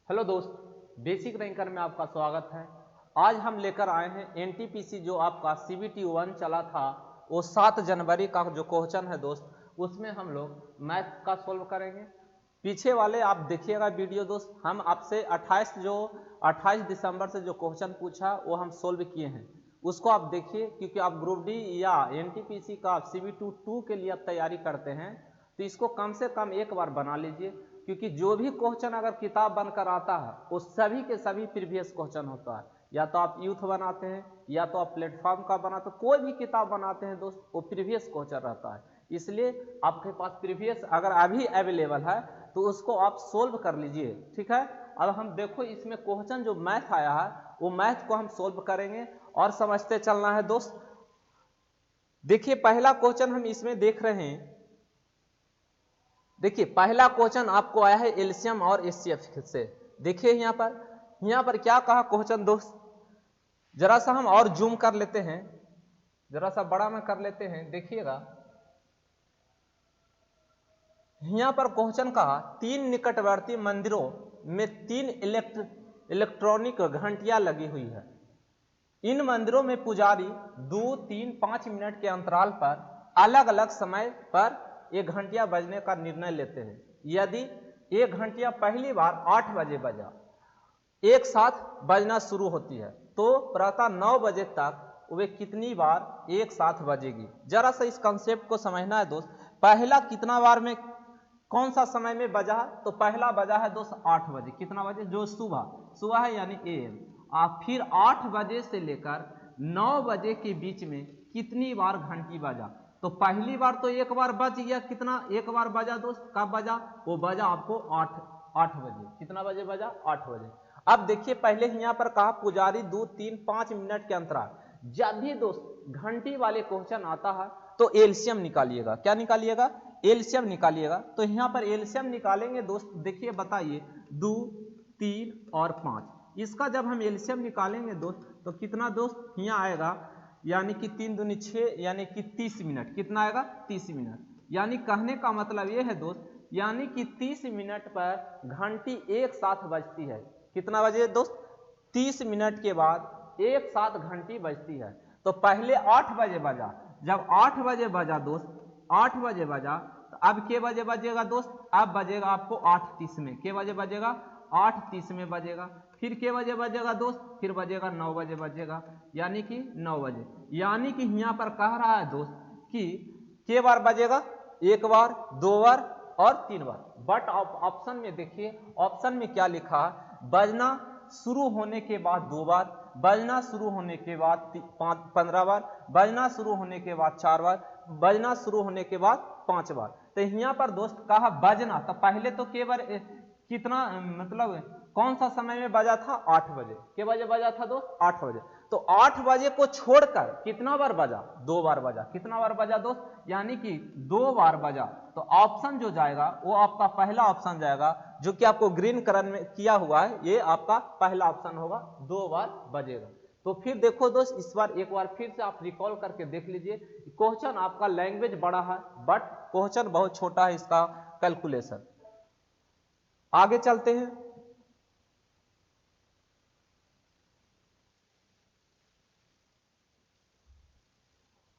Hello दोस्त, basic ranker में आपका स्वागत है। आज हम लेकर आए हैं एनटीपीसी जो आपका सीबीटी 1 चला था, वो 7 जनवरी का जो क्वेश्चन है दोस्त, उसमें हम लोग मैथ का सोल्व करेंगे। पीछे वाले आप देखिएगा वीडियो दोस्त, हम आपसे 28 दिसंबर से जो क्वेश्चन पूछा वो हम सोल्व किए हैं, उसको आप देखिए। क्योंकि आप ग्रुप डी या एनटीपीसी का सीबीटी 2 के लिए आप तैयारी करते हैं तो इसको कम से कम एक बार बना लीजिए। क्योंकि जो भी क्वेश्चन अगर किताब बनकर आता है वो सभी के सभी प्रीवियस क्वेश्चन होता है। या तो आप यूथ बनाते हैं या तो आप प्लेटफॉर्म का बनाते हैं, कोई भी किताब बनाते हैं दोस्त, वो प्रीवियस क्वेश्चन रहता है। इसलिए आपके पास प्रीवियस अगर अभी अवेलेबल है तो उसको आप सोल्व कर लीजिए, ठीक है। अब हम देखो इसमें क्वेश्चन जो मैथ आया है वो मैथ को हम सोल्व करेंगे और समझते चलना है दोस्त। देखिए पहला क्वेश्चन हम इसमें देख रहे हैं। देखिए पहला क्वेश्चन आपको आया है एलसीएम और एचसीएफ से। देखिए यहां पर क्या कहा क्वेश्चन दोस्त, जरा सा हम और जूम कर लेते हैं, जरा सा बड़ा में कर लेते हैं। देखिएगा यहां पर क्वेश्चन कहा 3 निकटवर्ती मंदिरों में 3 इलेक्ट्रॉनिक घंटियां लगी हुई है। इन मंदिरों में पुजारी 2, 3, 5 मिनट के अंतराल पर अलग अलग समय पर ये घंटियां बजने का निर्णय लेते हैं। यदि ये घंटियां पहली बार 8 बजे बजा एक साथ बजना शुरू होती है तो प्रातः 9 बजे तक वे कितनी बार एक साथ बजेगी। जरा सा इस कंसेप्ट को समझना है दोस्त। पहला कितना बार में कौन सा समय में बजा, तो पहला बजा है दोस्त 8 बजे। कितना बजे? जो सुबह है यानी एएम। आप फिर 8 बजे से लेकर 9 बजे के बीच में कितनी बार घंटी बजा, तो पहली बार तो एक बार बज गया। कितना एक बार बजा दोस्त? कब बजा? वो बजा आपको 8 बजे। कितना बजे बजा? 8 बजे। अब देखिए पहले यहां पर कहा पुजारी 2, 3, 5 मिनट के अंतराल। जब भी दोस्त घंटी वाले क्वेश्चन आता है तो एलसीएम निकालिएगा। क्या निकालिएगा? एलसीएम निकालिएगा। तो यहां पर एलसीएम निकालेंगे दोस्त। देखिए बताइए 2, 3 और 5, इसका जब हम एलसीएम निकालेंगे दोस्त तो कितना दोस्त यहाँ आएगा, यानी कि 3 दूनी 6 यानी कि 30 मिनट। कितना आएगा? 30 मिनट। यानी कहने का मतलब यह है दोस्त, यानी कि 30 मिनट पर घंटी एक साथ बजती है। कितना बजे दोस्त? 30 मिनट के बाद एक साथ घंटी बजती है। तो पहले 8 बजे बजा। जब 8 बजे बजा दोस्त, 8 बजे बजा तो अब के बजे बजेगा दोस्त? अब बजेगा आपको 8:30 में। के बजे बजेगा? 8:30 में बजेगा। फिर के बजे बजेगा दोस्त? फिर बजेगा 9 बजे बजेगा, यानी कि 9 बजे। यानी कि यहां पर कह रहा है दोस्त कि के बार बजेगा? एक बार, 2 बार और 3 बार। बट ऑप्शन में देखिए, ऑप्शन में क्या लिखा है? बजना शुरू होने के बाद 2 बार, बजना शुरू होने के बाद 15 बार, बजना शुरू होने के बाद 4 बार, बजना शुरू होने के बाद 5 बार। तो यहां पर दोस्त कहा बजना, तो पहले तो केवल कितना मतलब कौन सा समय में बजा था? 8 बजे। के बजे बजा था दोस्त? 8 बजे। तो 8 बजे को छोड़कर कितना बार बजा? 2 बार बजा। कितना बार बजा दोस्त? यानी कि 2 बार बजा। तो ऑप्शन जो जाएगा वो आपका पहला ऑप्शन जाएगा, जो कि आपको ग्रीन कलर में किया हुआ है, ये आपका पहला ऑप्शन होगा, 2 बार बजेगा। तो फिर देखो दोस्त, इस बार एक बार फिर से आप रिकॉल करके देख लीजिए। क्वेश्चन आपका लैंग्वेज बड़ा है बट क्वेश्चन बहुत छोटा है इसका कैलकुलेशन। आगे चलते हैं।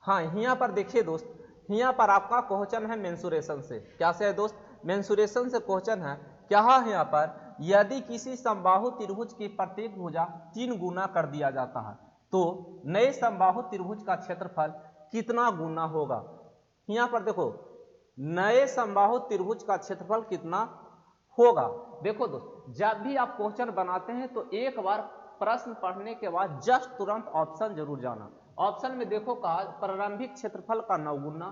हाँ यहाँ पर देखिए दोस्त, यहाँ पर आपका क्वेश्चन है मेंसुरेशन से। क्या से है दोस्त? मेंसुरेशन से क्वेश्चन है। क्या है यहाँ पर? यदि किसी समबाहु त्रिभुज की प्रत्येक भुजा 3 गुना कर दिया जाता है तो नए समबाहु त्रिभुज का क्षेत्रफल कितना गुना होगा। यहाँ पर देखो, नए समबाहु त्रिभुज का क्षेत्रफल कितना होगा। देखो दोस्त, जब भी आप क्वेश्चन बनाते हैं तो एक बार प्रश्न पढ़ने के बाद जस्ट तुरंत ऑप्शन जरूर जाना। ऑप्शन में देखो कहा प्रारंभिक क्षेत्रफल का 9 गुना,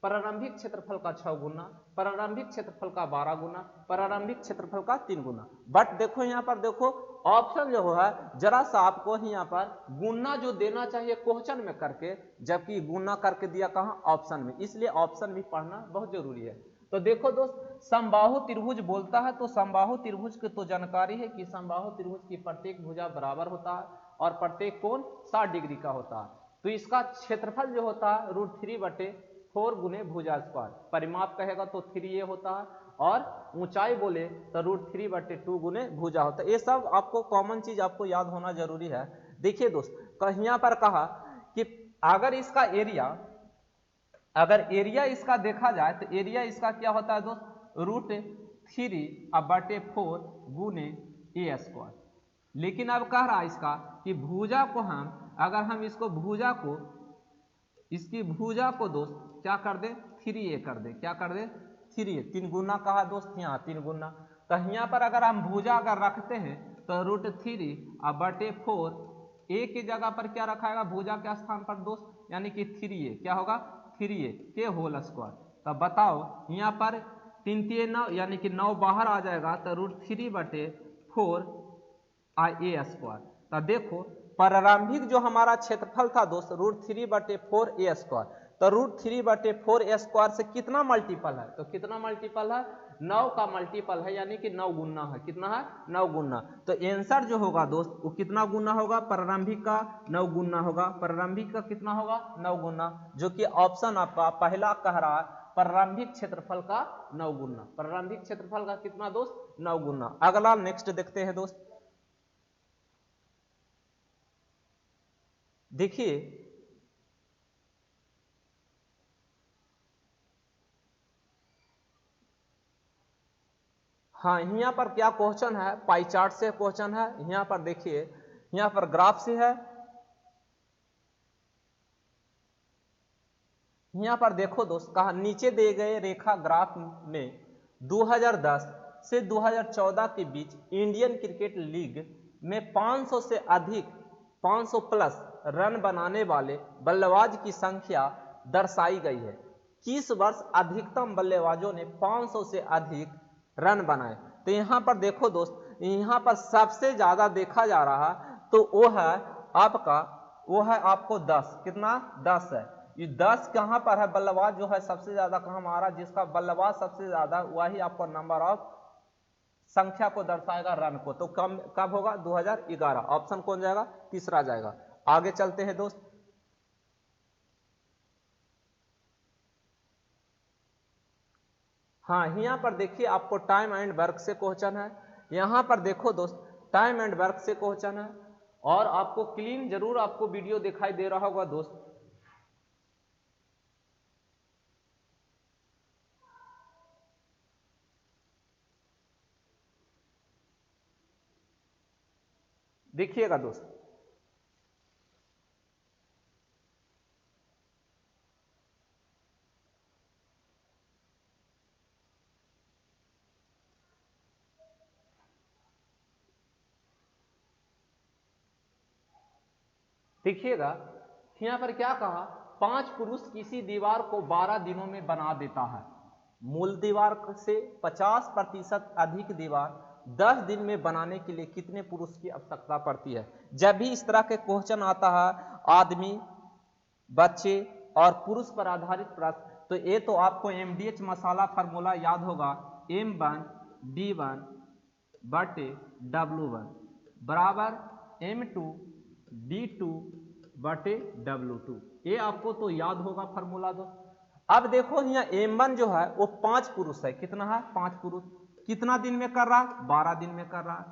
प्रारंभिक क्षेत्रफल का 6 गुना, प्रारंभिक क्षेत्रफल का 12 गुना, प्रारंभिक क्षेत्रफल का 3 गुना। बट देखो यहाँ पर देखो ऑप्शन जो है जरा सा आपको यहाँ पर गुना जो देना चाहिए क्वेश्चन में करके, जबकि गुना करके दिया कहाँ? ऑप्शन में। इसलिए ऑप्शन भी पढ़ना बहुत जरूरी है। तो देखो दोस्त, समबाहु त्रिभुज बोलता है तो समबाहु त्रिभुज की तो जानकारी है कि समबाहु त्रिभुज की प्रत्येक भुजा बराबर होता है और प्रत्येक कोण 60 डिग्री का होता है। तो इसका क्षेत्रफल जो होता है √3/4 गुने भुजा स्क्वायर। परिमाप कहेगा तो 3a होता है और ऊंचाई बोले तो √3/2 गुने भुजा होता है। ये सब आपको कॉमन चीज आपको याद होना जरूरी है। देखिए दोस्त यहाँ पर कहा कि अगर इसका एरिया, अगर एरिया इसका देखा जाए तो एरिया इसका क्या होता है दोस्त, √3/4 गुने a²। लेकिन अब कह रहा है इसका कि भुजा को हम, अगर हम इसको भुजा को, इसकी भुजा को दोस्त क्या कर दे, 3a कर दे, क्या कर दे, 3a, 3 गुना कहा दोस्त, यहाँ 3 गुना। तो यहाँ पर अगर हम भुजा अगर रखते हैं तो √3/4 a की जगह पर क्या रखाएगा, भुजा के स्थान पर दोस्त, यानी कि 3a, क्या होगा 3a के होल स्क्वायर। तब बताओ यहाँ पर 3 3 9, यानी कि 9 बाहर आ जाएगा तो √3/4 a²। तो देखो प्रारंभिक जो हमारा क्षेत्रफल था दोस्त √3/4 a², तो √3/4 a² से कितना मल्टीपल है, तो कितना मल्टीपल है, 9 का मल्टीपल है, यानी कि 9 गुना है। कितना है, 9 गुना। तो आंसर जो होगा दोस्त वो कितना गुना होगा, प्रारंभिक का 9 गुना होगा। प्रारंभिक का कितना होगा, 9 गुना, जो कि ऑप्शन आपका पहला कह रहा है प्रारंभिक क्षेत्रफल का 9 गुना। प्रारंभिक क्षेत्रफल का कितना दोस्त, 9 गुना। अगला नेक्स्ट देखते हैं दोस्त। देखिए हाँ, यहाँ पर क्या क्वेश्चन है, पाई चार्ट से क्वेश्चन है। यहाँ पर देखिए, यहाँ पर ग्राफ से है। यहाँ पर देखो दोस्त, कहा नीचे दिए गए रेखा ग्राफ में 2010 से 2014 के बीच इंडियन क्रिकेट लीग में 500 से अधिक, 500 प्लस रन बनाने वाले बल्लेबाज की संख्या दर्शाई गई है। किस वर्ष अधिकतम बल्लेबाजों ने 500 से अधिक रन बनाए। तो यहाँ पर देखो दोस्त, यहाँ पर सबसे ज्यादा देखा जा रहा तो वो है आपका, वो है आपको 10, कितना 10 है। ये 10 कहाँ पर है, बल्लेबाज जो है सबसे ज्यादा कहाँ हमारा, जिसका बल्लेबाज सबसे ज्यादा, वही आपको नंबर ऑफ संख्या को दर्शाएगा रन को। तो कब होगा, 2011। ऑप्शन कौन जाएगा, तीसरा जाएगा। आगे चलते हैं दोस्त। हाँ, यहाँ पर देखिए आपको टाइम एंड वर्क से क्वेश्चन है। यहाँ पर देखो दोस्त टाइम एंड वर्क से क्वेश्चन है, और आपको क्लीन जरूर आपको वीडियो दिखाई दे रहा होगा दोस्त। देखिएगा दोस्त, देखिए यहाँ पर क्या कहा, 5 पुरुष किसी दीवार को 12 दिनों में बना देता है। मूल दीवार से 50% अधिक दीवार 10 दिन में बनाने के लिए कितने पुरुष की आवश्यकता पड़ती है। जब भी इस तरह के क्वेश्चन आता है, आदमी, बच्चे और पुरुष पर आधारित प्रश्न, तो ये तो आपको MDH मसाला फार्मूला याद होगा, M1D1 बटे W1 बराबर M2D2 बटे W2। ये आपको तो याद होगा फार्मूला दोस्त। अब देखो यहाँ M1 जो है वो 5 पुरुष है, कितना है, 5 पुरुष, कितना दिन में कर रहा है, 12 दिन में कर रहा है।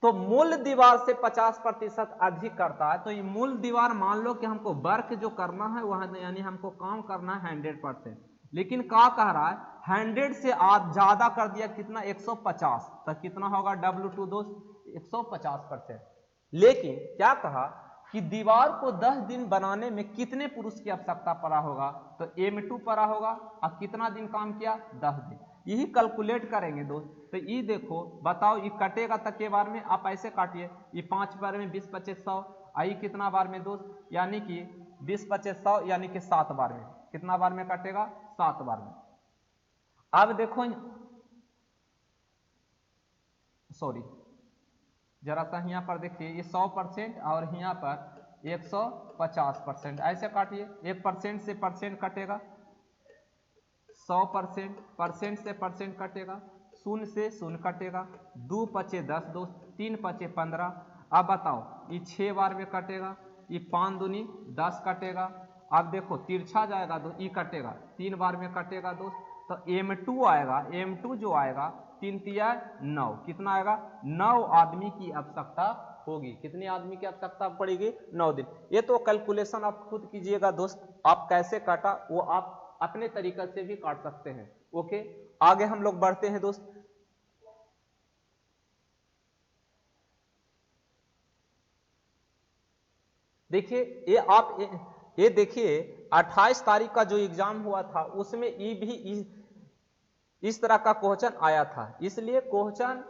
तो मूल दीवार से 50% अधिक करता है। तो ये मूल दीवार, मान लो कि हमको वर्क जो करना है वहां, यानी हमको काम करना है 100%, लेकिन क्या कह रहा है 100 से ज्यादा कर दिया, कितना 150, तो कितना होगा W2 दोस्त, 150%। लेकिन क्या कहा कि दीवार को 10 दिन बनाने में कितने पुरुष की आवश्यकता पड़ा होगा, तो M2 पड़ा होगा, और कितना दिन काम किया, 10 दिन। यही कैलकुलेट करेंगे दोस्त। तो ये देखो बताओ, ये कटेगा तक के बार में, आप ऐसे काटिए, ये 5 बार में 20 25 100, आई कितना बार में दोस्त, यानी कि 20 25 100, यानी कि 7 बार में, कितना बार में कटेगा, 7 बार में। अब देखो, सॉरी जरा सा यहाँ पर देखिए, ये 100% और यहाँ पर 150%, ऐसे काटिए, 1% से परसेंट कटेगा, 100% परसेंट से परसेंट कटेगा, 0 से 0 कटेगा, 2 पचे 10 दोस्त, 3 पचे 15। अब बताओ ये 6 बार में कटेगा, ये 5 दूनी 10 कटेगा। अब देखो तिरछा जाएगा तो ये कटेगा, 3 बार में कटेगा दोस्त। तो m2 आएगा, m2 जो आएगा 3 तिया 9, कितना आएगा 9 आदमी की आवश्यकता होगी। कितने आदमी की आवश्यकता पड़ेगी 9 दिन। ये तो कैलकुलेशन आप खुद कीजिएगा दोस्त, आप कैसे काटा वो आप अपने तरीके से भी काट सकते हैं। ओके, आगे हम लोग बढ़ते हैं दोस्त। देखिए ये देखिए 28 तारीख का जो एग्जाम हुआ था उसमें ये भी इस तरह का क्वेश्चन आया था। इसलिए क्वेश्चन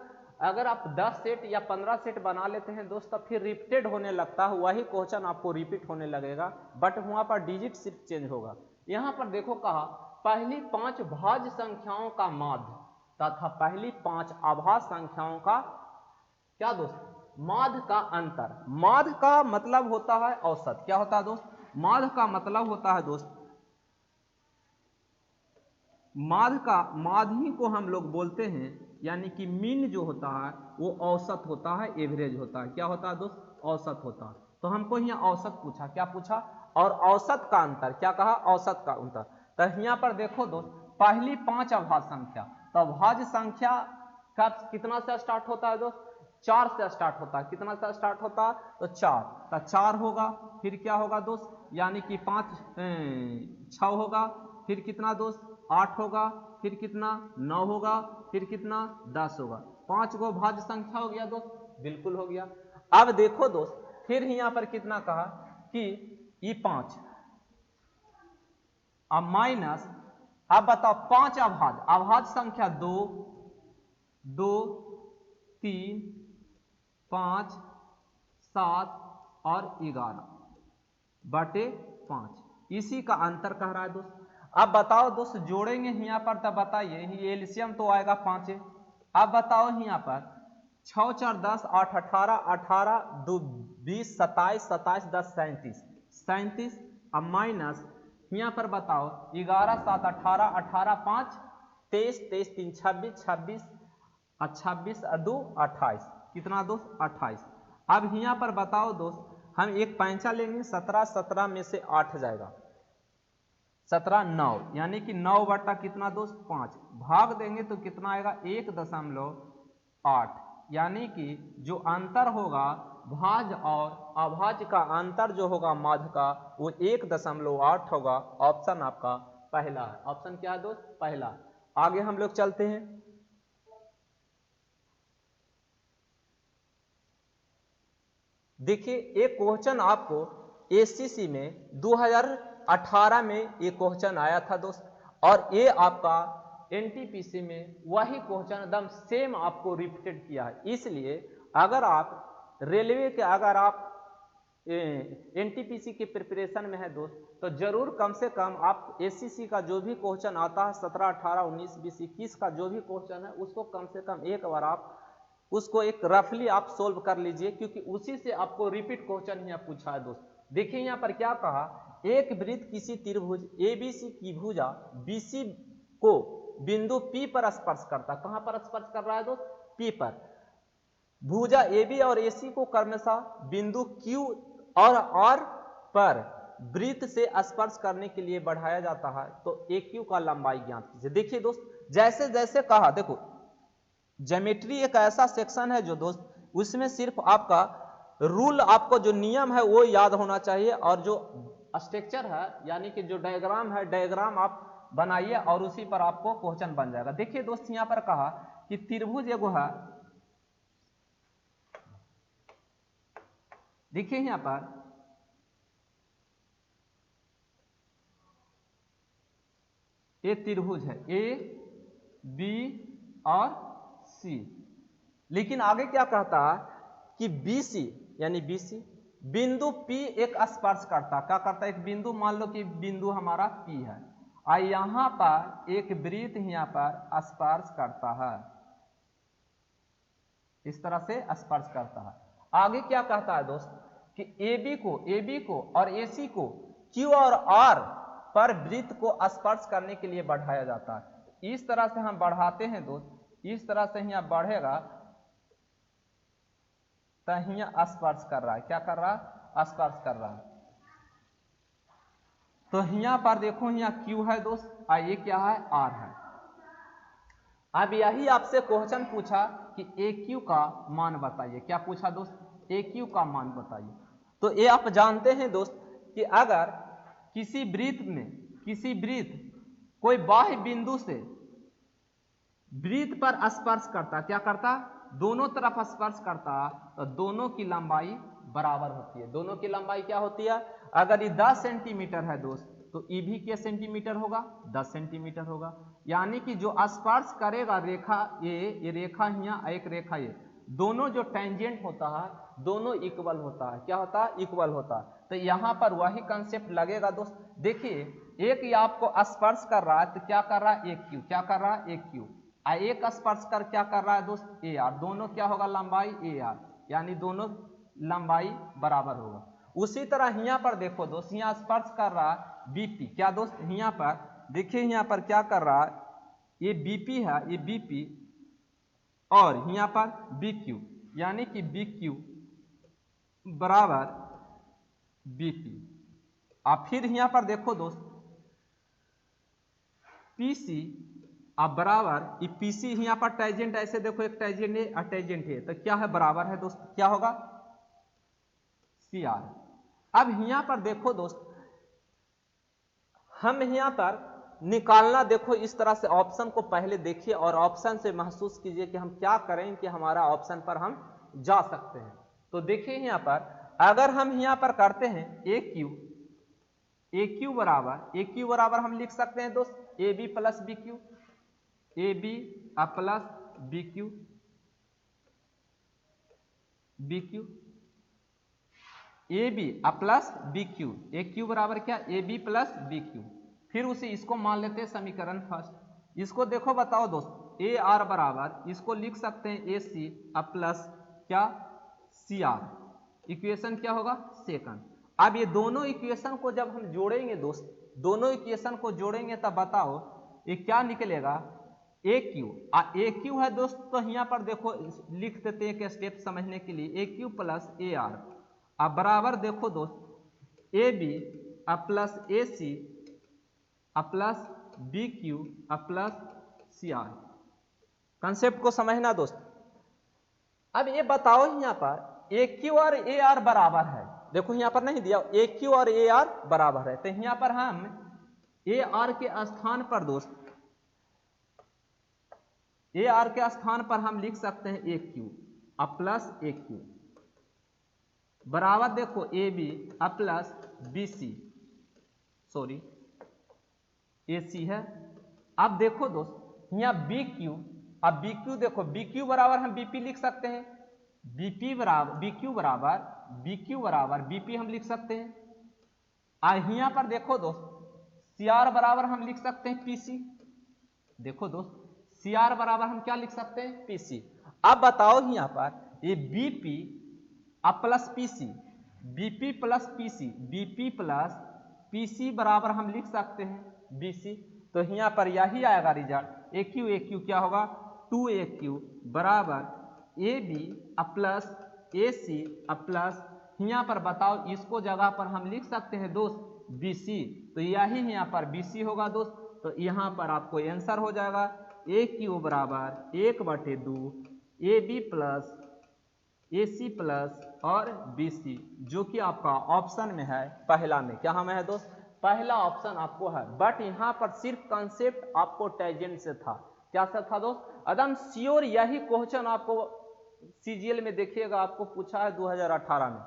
अगर आप 10 सेट या 15 सेट बना लेते हैं दोस्त, तब फिर रिपीटेड होने लगता है, वही क्वेश्चन आपको रिपीट होने लगेगा, बट वहां पर डिजिट सिर्फ चेंज होगा। यहां पर देखो कहा पहली 5 भाज्य संख्याओं का माध्य तथा पहली 5 अभाज्य संख्याओं का क्या दोस्त माध्य का अंतर। माध्य का मतलब होता है औसत। क्या होता है दोस्त? माध्य का मतलब होता है दोस्त, माध्य को हम लोग बोलते हैं, यानी कि मीन जो होता है वो औसत होता है, एवरेज होता है। क्या होता है दोस्त? औसत होता है। तो हमको यहाँ औसत पूछा, क्या पूछा? और औसत का अंतर, क्या कहा? औसत का अंतर। तो यहाँ पर देखो दोस्त, पहली 5 अभाज्य संख्या, तो अभाज्य संख्या का कितना से स्टार्ट होता है दोस्त? 4 से स्टार्ट होता है। कितना से स्टार्ट होता है? तो 4। तो 4 होगा, फिर क्या होगा दोस्त? यानी कि 6 होगा, फिर कितना दोस्त? 8 होगा, फिर कितना? 9 होगा, फिर कितना? 10 होगा। 5 गो भाज्य संख्या हो गया दोस्त, बिल्कुल हो गया। अब देखो दोस्त, फिर यहाँ पर कितना कहा कि ये 5 अब माइनस, अब बताओ 5 अभाज्य संख्या 2, 2, 3, 5, 7 और 11 बटे 5, इसी का अंतर कह रहा है दोस्त। अब बताओ दोस्त, जोड़ेंगे यहाँ पर तब बताइए, एलसीएम तो आएगा 5। अब बताओ यहाँ पर 6 4 10 8 18, 18 2 20 27, 27 10 37, 37। अब माइनस यहाँ पर बताओ 11 7 18, 18 5 23, 23 3 26, 26 26 2 28, कितना दोस्त? 28। अब यहाँ पर बताओ दोस्त, हम एक पैंचा लेंगे, 17 17 में से 8 जाएगा, 17 9, यानी कि 9 बटा कितना दोस्त? 5। भाग देंगे तो कितना आएगा? 1.8, यानी कि जो अंतर होगा भाज्य और अभाज्य का अंतर जो होगा माध्य का, वो 1.8 होगा। ऑप्शन आपका पहला है। ऑप्शन क्या है दोस्त? पहला। आगे हम लोग चलते हैं। देखिए एक क्वेश्चन आपको एससीसी में 2018 में ये क्वेश्चन आया था दोस्त, और ये आपका एनटीपीसी में वही क्वेश्चन एकदम सेम आपको रिपीटेड किया है। इसलिए अगर आप रेलवे के अगर आप एनटीपीसी के प्रिपरेशन में है दोस्त, तो जरूर कम से कम आप एससीसी का जो भी क्वेश्चन आता है 17 18 19 20 21 का जो भी क्वेश्चन है उसको कम से कम एक बार आप उसको एक रफली आप सोल्व कर लीजिए, क्योंकि उसी से आपको रिपीट क्वेश्चन यहाँ पूछा है दोस्त। देखिए यहाँ पर क्या कहा, एक वृत्त किसी त्रिभुज एबीसी की भुजा बीसी को बिंदु P पर स्पर्श करता। कहां पर स्पर्श कर रहा है दोस्त? P पर। भुजा AB और AC को क्रमशः बिंदु Q और R पर वृत्त से स्पर्श करने के लिए बढ़ाया जाता है, तो AQ का लंबाई ज्ञात कीजिए। देखिए दोस्त, जैसे जैसे कहा, देखो ज्योमेट्री एक ऐसा सेक्शन है जो दोस्त, उसमें सिर्फ आपका रूल, आपको जो नियम है वो याद होना चाहिए, और जो स्ट्रक्चर है यानी कि जो डायग्राम है, डायग्राम आप बनाइए और उसी पर आपको क्वेश्चन बन जाएगा। देखिए दोस्त, यहां पर कहा कि त्रिभुज एगो है, देखिए यहां पर ये त्रिभुज है ए बी और सी, लेकिन आगे क्या कहता है कि BC यानी BC बिंदु P एक स्पर्श करता। क्या करता है? एक बिंदु, मान लो कि बिंदु हमारा P है, और यहां पर एक वृत्त यहाँ पर स्पर्श करता है, इस तरह से स्पर्श करता है। आगे क्या कहता है दोस्त कि AB को और AC को Q और R पर वृत्त को स्पर्श करने के लिए बढ़ाया जाता है। इस तरह से हम बढ़ाते हैं दोस्त, इस तरह से यहाँ बढ़ेगा तो यहाँ स्पर्श कर रहा है। क्या कर रहा है? स्पर्श कर रहा है। तो यहाँ पर देखो, यहाँ Q है दोस्त, और ये क्या है? R है। अब यही आपसे क्वेश्चन पूछा कि ए क्यू का मान बताइए। क्या पूछा दोस्त? ए क्यू का मान बताइए। तो ये आप जानते हैं दोस्त कि अगर किसी वृत्त कोई बाह्य बिंदु से वृत्त पर स्पर्श करता, क्या करता? दोनों तरफ स्पर्श करता, तो दोनों की लंबाई बराबर होती है। दोनों की लंबाई क्या होती है? अगर ये 10 सेंटीमीटर है दोस्त, तो ये भी क्या सेंटीमीटर होगा? 10 सेंटीमीटर होगा। यानी कि जो स्पर्श करेगा रेखा ये रेखा यहाँ, एक रेखा ये, दोनों जो टेंजेंट होता है दोनों इक्वल होता है। क्या होता है? इक्वल होता है। तो यहाँ पर वही कंसेप्ट लगेगा दोस्त। देखिए, एक ये आपको स्पर्श कर रहा है, तो क्या कर रहा है? एक क्यू। क्या कर रहा है? एक क्यू। एक स्पर्श कर क्या कर रहा है दोस्त? A R. दोनों क्या होगा? लंबाई ए आर, यानी दोनों लंबाई बराबर होगा। उसी तरह यहाँ पर देखो दोस्त, यहाँ स्पर्श कर रहा है बीपी। क्या दोस्त? यहाँ पर देखिए, यहाँ पर क्या कर रहा है? ये बीपी है, ये बीपी, और यहाँ पर बीक्यू, यानी कि बीक्यू बराबर बीपी। अब फिर यहाँ पर देखो दोस्त, पीसी अब बराबर ये पीसी, यहाँ पर टेंजेंट ऐसे देखो, एक टेंजेंट है और टेंजेंट है, तो क्या है? बराबर है दोस्त। क्या होगा? C R. अब यहाँ पर देखो दोस्त, हम यहाँ पर निकालना, देखो इस तरह से ऑप्शन को पहले देखिए और ऑप्शन से महसूस कीजिए कि हम क्या करें कि हमारा ऑप्शन पर हम जा सकते हैं। तो देखिए यहाँ पर, अगर हम यहाँ पर करते हैं ए क्यू बराबर हम लिख सकते हैं दोस्त A B plus B Q, A B plus B Q, B Q, A B plus B Q, A Q बराबर क्या? A B plus B Q. फिर उसे इसको मान लेते हैं समीकरण फर्स्ट। इसको देखो, बताओ दोस्त, ए आर बराबर इसको लिख सकते हैं ए सी प्लस क्या? C R. इक्वेशन क्या होगा? सेकंड। अब ये दोनों इक्वेशन को जब हम जोड़ेंगे दोस्त, दोनों इक्वेशन को जोड़ेंगे तब बताओ ये क्या निकलेगा? ए क्यू है दोस्त, तो यहाँ पर देखो लिख देते हैं एक स्टेप समझने के लिए, A Q plus A R. अब बराबर देखो दोस्त, A B plus A C plus B Q plus C R. Concept को समझना दोस्त। अब ये बताओ यहाँ पर ए क्यू और ए आर बराबर है, देखो यहाँ पर नहीं दिया, ए क्यू और ए आर बराबर है, तो यहाँ पर हम ए आर के स्थान पर दोस्त, ए आर के स्थान पर हम लिख सकते हैं A Q plus A Q बराबर देखो A B plus B C, sorry A C है। अब देखो दोस्त यहाँ बी क्यू, अब बी क्यू देखो, बी क्यू बराबर हम बीपी लिख सकते हैं, बीपी बराबर बी क्यू बराबर बीपी हम लिख सकते हैं। यहाँ पर देखो दोस्त, सी आर बराबर हम लिख सकते हैं पीसी। देखो दोस्त, सी आर बराबर हम क्या लिख सकते हैं? पीसी। अब बताओ यहाँ पर ये BP plus PC, BP plus PC, BP plus PC बराबर हम लिख सकते हैं बीसी। तो यहाँ पर यही आएगा रिजल्ट, ए क्यू क्या होगा? 2AQ बराबर A B plus A C plus, यहाँ पर बताओ इसको जगह पर हम लिख सकते हैं दोस्त बीसी, तो यही यहाँ पर बीसी होगा दोस्त। तो यहाँ पर आपको आंसर हो जाएगा ए क्यू बराबर 1/2 A B plus A C plus और बी सी, जो कि आपका ऑप्शन में है पहला में। क्या हमें है दोस्त? पहला ऑप्शन आपको है। बट यहाँ पर सिर्फ कंसेप्ट आपको टेंजेंट से था। क्या सा था दोस्त? एकदम श्योर यही क्वेश्चन आपको सीजीएल में देखिएगा, आपको पूछा है 2018 में।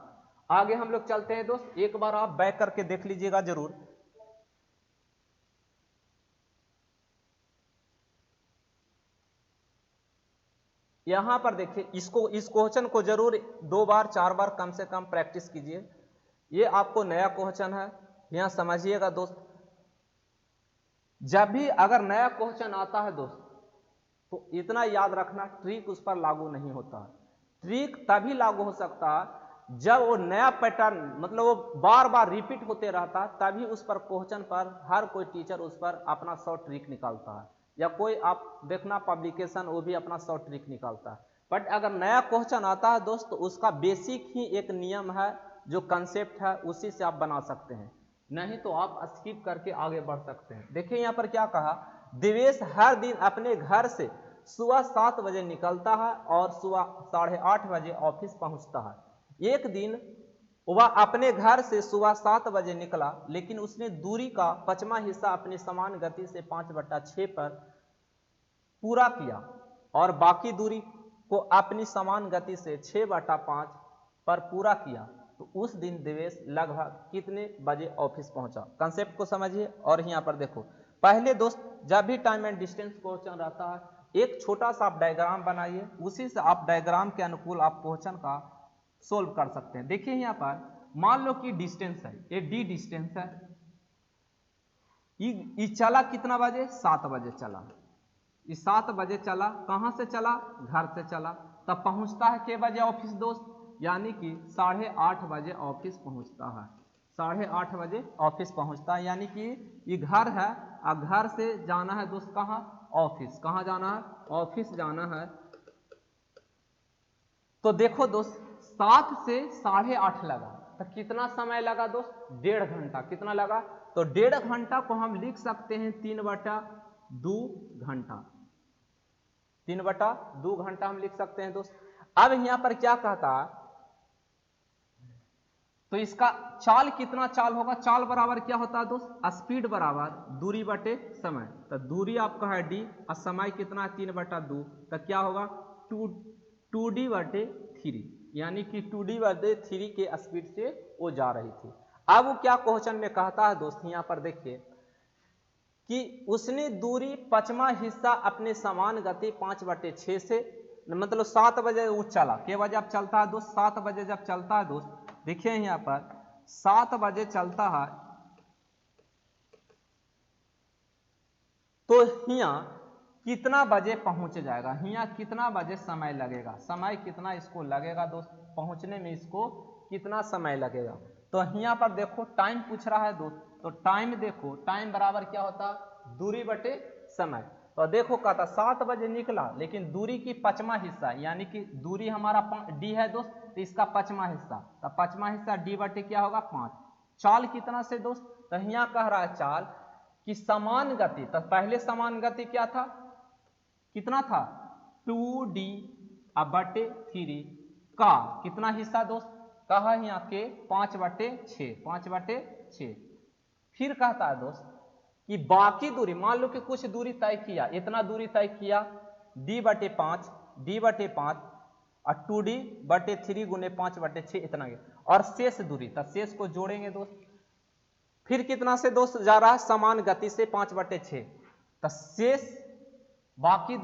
आगे हम लोग चलते हैं दोस्त, एक बार आप बैक करके देख लीजिएगा जरूर। यहां पर देखिए, इस क्वेश्चन को जरूर 2 बार 4 बार कम से कम प्रैक्टिस कीजिए। ये आपको नया क्वेश्चन है, यहां समझिएगा दोस्त। जब भी अगर नया क्वेश्चन आता है दोस्त, तो इतना याद रखना, ट्रिक उस पर लागू नहीं होता। ट्रिक तभी लागू हो सकता है जब वो नया पैटर्न, मतलब वो बार बार रिपीट होते रहता, तभी उस पर क्वेश्चन पर हर कोई टीचर उस पर अपना 100 ट्रिक निकालता है, या कोई आप देखना पब्लिकेशन वो भी अपना 100 ट्रिक निकालता है। बट अगर नया क्वेश्चन आता है दोस्त, तो उसका बेसिक ही एक नियम है, जो कंसेप्ट है, उसी से आप बना सकते हैं, नहीं तो आप स्किप करके आगे बढ़ सकते हैं। देखिए यहाँ पर क्या कहा, देवेश हर दिन अपने घर से सुबह 7 बजे निकलता है और सुबह 8:30 बजे ऑफिस पहुंचता है। एक दिन वह अपने घर से सुबह 7 बजे निकला, लेकिन उसने दूरी का 5वां हिस्सा अपनी समान गति से 5/6 पर पूरा किया और बाकी दूरी को अपनी समान गति से 6/5 पर पूरा किया। तो उस दिन देवेश लगभग कितने बजे ऑफिस पहुंचा? कंसेप्ट को समझिए और यहां पर देखो, पहले दोस्त जब भी टाइम एंड डिस्टेंस क्वेश्चन रहता है, एक छोटा सा आप डायग्राम बनाइए, उसी से आप डायग्राम के अनुकूल आप क्वेश्चन का सोल्व कर सकते हैं। देखिए यहां पर मान लो कि डिस्टेंस है, ये डी डिस्टेंस है, ये चला कितना बजे? 7 बजे चला। ये 7 बजे चला, कहां से चला? घर से चला। तब पहुंचता है के बजे ऑफिस दोस्त? यानी कि 8:30 बजे ऑफिस पहुंचता है। 8:30 बजे ऑफिस पहुंचता है, यानी कि ये घर है और घर से जाना है दोस्त कहां? ऑफिस। कहां जाना है? ऑफिस जाना है। तो देखो दोस्त 7 से 8:30 लगा, तो कितना समय लगा दोस्त? 1.5 घंटा। कितना लगा? तो 1.5 घंटा को हम लिख सकते हैं 3/2 घंटा। 3/2 घंटा हम लिख सकते हैं दोस्त। अब यहां पर क्या कहता है, तो इसका चाल कितना चाल होगा? चाल बराबर क्या होता है दोस्त? स्पीड बराबर दूरी बटे समय। तो दूरी आपका है डी और समय कितना है? 3/2। तो क्या होगा? 2d/3, यानी कि 2d/3 के स्पीड से वो जा रही थी। अब वो क्या क्वेश्चन में कहता है दोस्त, यहां पर देखिए कि उसने दूरी 5वां हिस्सा अपने समान गति 5/6 से, मतलब 7 बजे वो चला। के बजे अब चलता है दोस्त? 7 बजे जब चलता है दोस्त, देखिए यहां पर 7 बजे चलता है, तो यहां कितना बजे पहुंच जाएगा? यहां कितना बजे समय लगेगा? समय कितना इसको लगेगा दोस्त पहुंचने में? इसको कितना समय लगेगा? तो यहां पर देखो टाइम पूछ रहा है दोस्त, तो टाइम देखो, टाइम बराबर क्या होता? दूरी बटे समय। तो देखो कहता 7 बजे निकला, लेकिन दूरी की 5वां हिस्सा, यानी कि दूरी हमारा डी है दोस्त, तो इसका 5वां हिस्सा, तो 5वां हिस्सा डी बटे क्या होगा? 5। चाल कितना से दोस्त? तो यहां कह रहा है चाल कि समान गति, तो पहले समान गति क्या था? कितना था? 2d/3 का कितना हिस्सा दोस्त? कहा यहाँ के 5/6। 5/6। फिर कहता है दोस्त कि बाकी दूरी, मान लो कि कुछ दूरी तय किया, इतना दूरी तय किया, d/5 और 2d/3 गुने 5/6 इतना गया, और शेष दूरी, तब शेष को जोड़ेंगे दोस्त। फिर कितना से दोस्त जा रहा है? समान गति से 5/6। तो शेष बाकी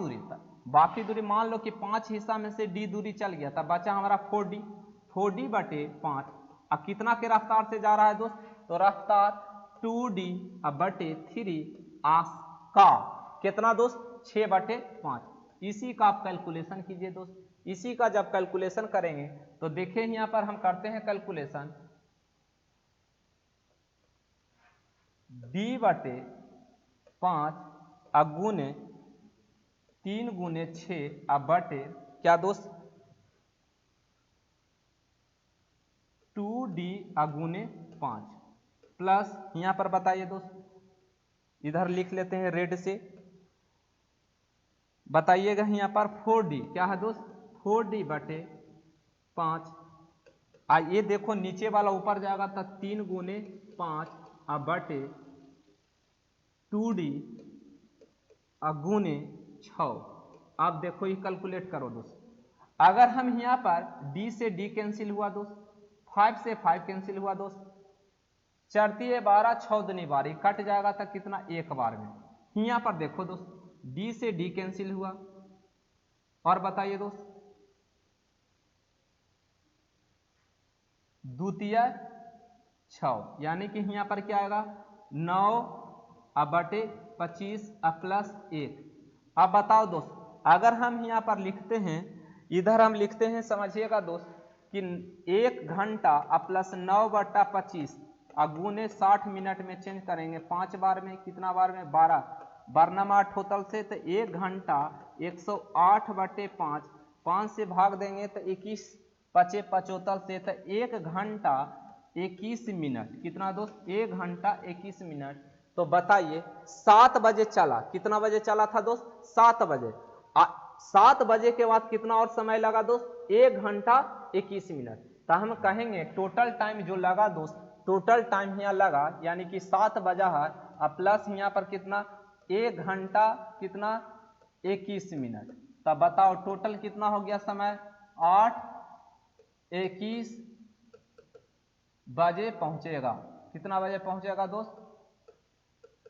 दूरी मान लो कि 5 हिस्सा में से d दूरी चल गया, तब बचा हमारा 4d/5। अब कितना के रफ्तार से जा रहा है दोस्त? तो रफ्तार 2d/3 का कितना दोस्त? 6/5। इसी का आप कैलकुलेशन कीजिए दोस्त। इसी का जब कैलकुलेशन करेंगे तो देखिए यहां पर हम करते हैं कैलकुलेशन, d/5 गुने 3 गुने 6 बटे क्या दोस्त? 2d गुने 5 प्लस, यहां पर बताइए दोस्त, इधर लिख लेते हैं रेड से, बताइएगा यहां पर 4d क्या है दोस्त? 4d/5। ये देखो नीचे वाला ऊपर जाएगा तो 3 गुने 5 बटे 2d गुने 6। आप देखो ये कैलकुलेट करो दोस्त। अगर हम यहां पर d से d कैंसिल हुआ दोस्त, 5 से 5 कैंसिल हुआ दोस्त, 4 12 6 दूनी 12 कट जाएगा तो कितना? एक बार में। यहां पर देखो दोस्त d से d कैंसिल हुआ, और बताइए दोस्त, 2 तिया 6, यानी कि यहां पर क्या आएगा? 9/25 प्लस 1। अब बताओ दोस्त, अगर हम यहां पर लिखते हैं, इधर हम लिखते हैं, समझिएगा दोस्त कि 1 घंटा प्लस 9/25 गुने 60 मिनट में चेंज करेंगे 5 बार में, कितना बार में? 12 12 टोटल से, तो 1 घंटा 108/5, 5 से भाग देंगे तो 21 5 75 से, तो 1 घंटा 21 मिनट। कितना दोस्त? 1 घंटा 21 मिनट। तो बताइए 7 बजे चला, कितना बजे चला था दोस्त? 7 बजे, 7 बजे के बाद कितना और समय लगा दोस्त? 1 घंटा 21 मिनट। तो हम कहेंगे टोटल टाइम जो लगा दोस्त, टोटल टाइम यहाँ लगा यानी कि 7 बजा है और प्लस यहाँ पर कितना 1 घंटा कितना 21 मिनट। तब बताओ टोटल कितना हो गया समय? 8:21 बजे पहुंचेगा। कितना बजे पहुंचेगा दोस्त?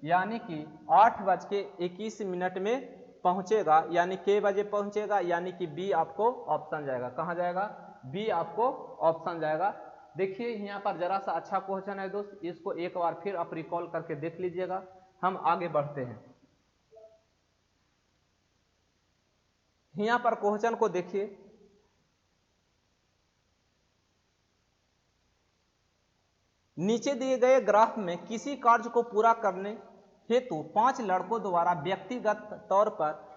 यानी कि 8:21 में पहुंचेगा। यानी के बजे पहुंचेगा? यानी कि बी आपको ऑप्शन जाएगा। कहां जाएगा? बी आपको ऑप्शन जाएगा। देखिए यहाँ पर जरा सा अच्छा क्वेश्चन है दोस्त, इसको एक बार फिर आप रिकॉल करके देख लीजिएगा। हम आगे बढ़ते हैं। यहाँ पर क्वेश्चन को देखिए, नीचे दिए गए ग्राफ में किसी कार्य को पूरा करने हेतु 5 लड़कों द्वारा व्यक्तिगत तौर पर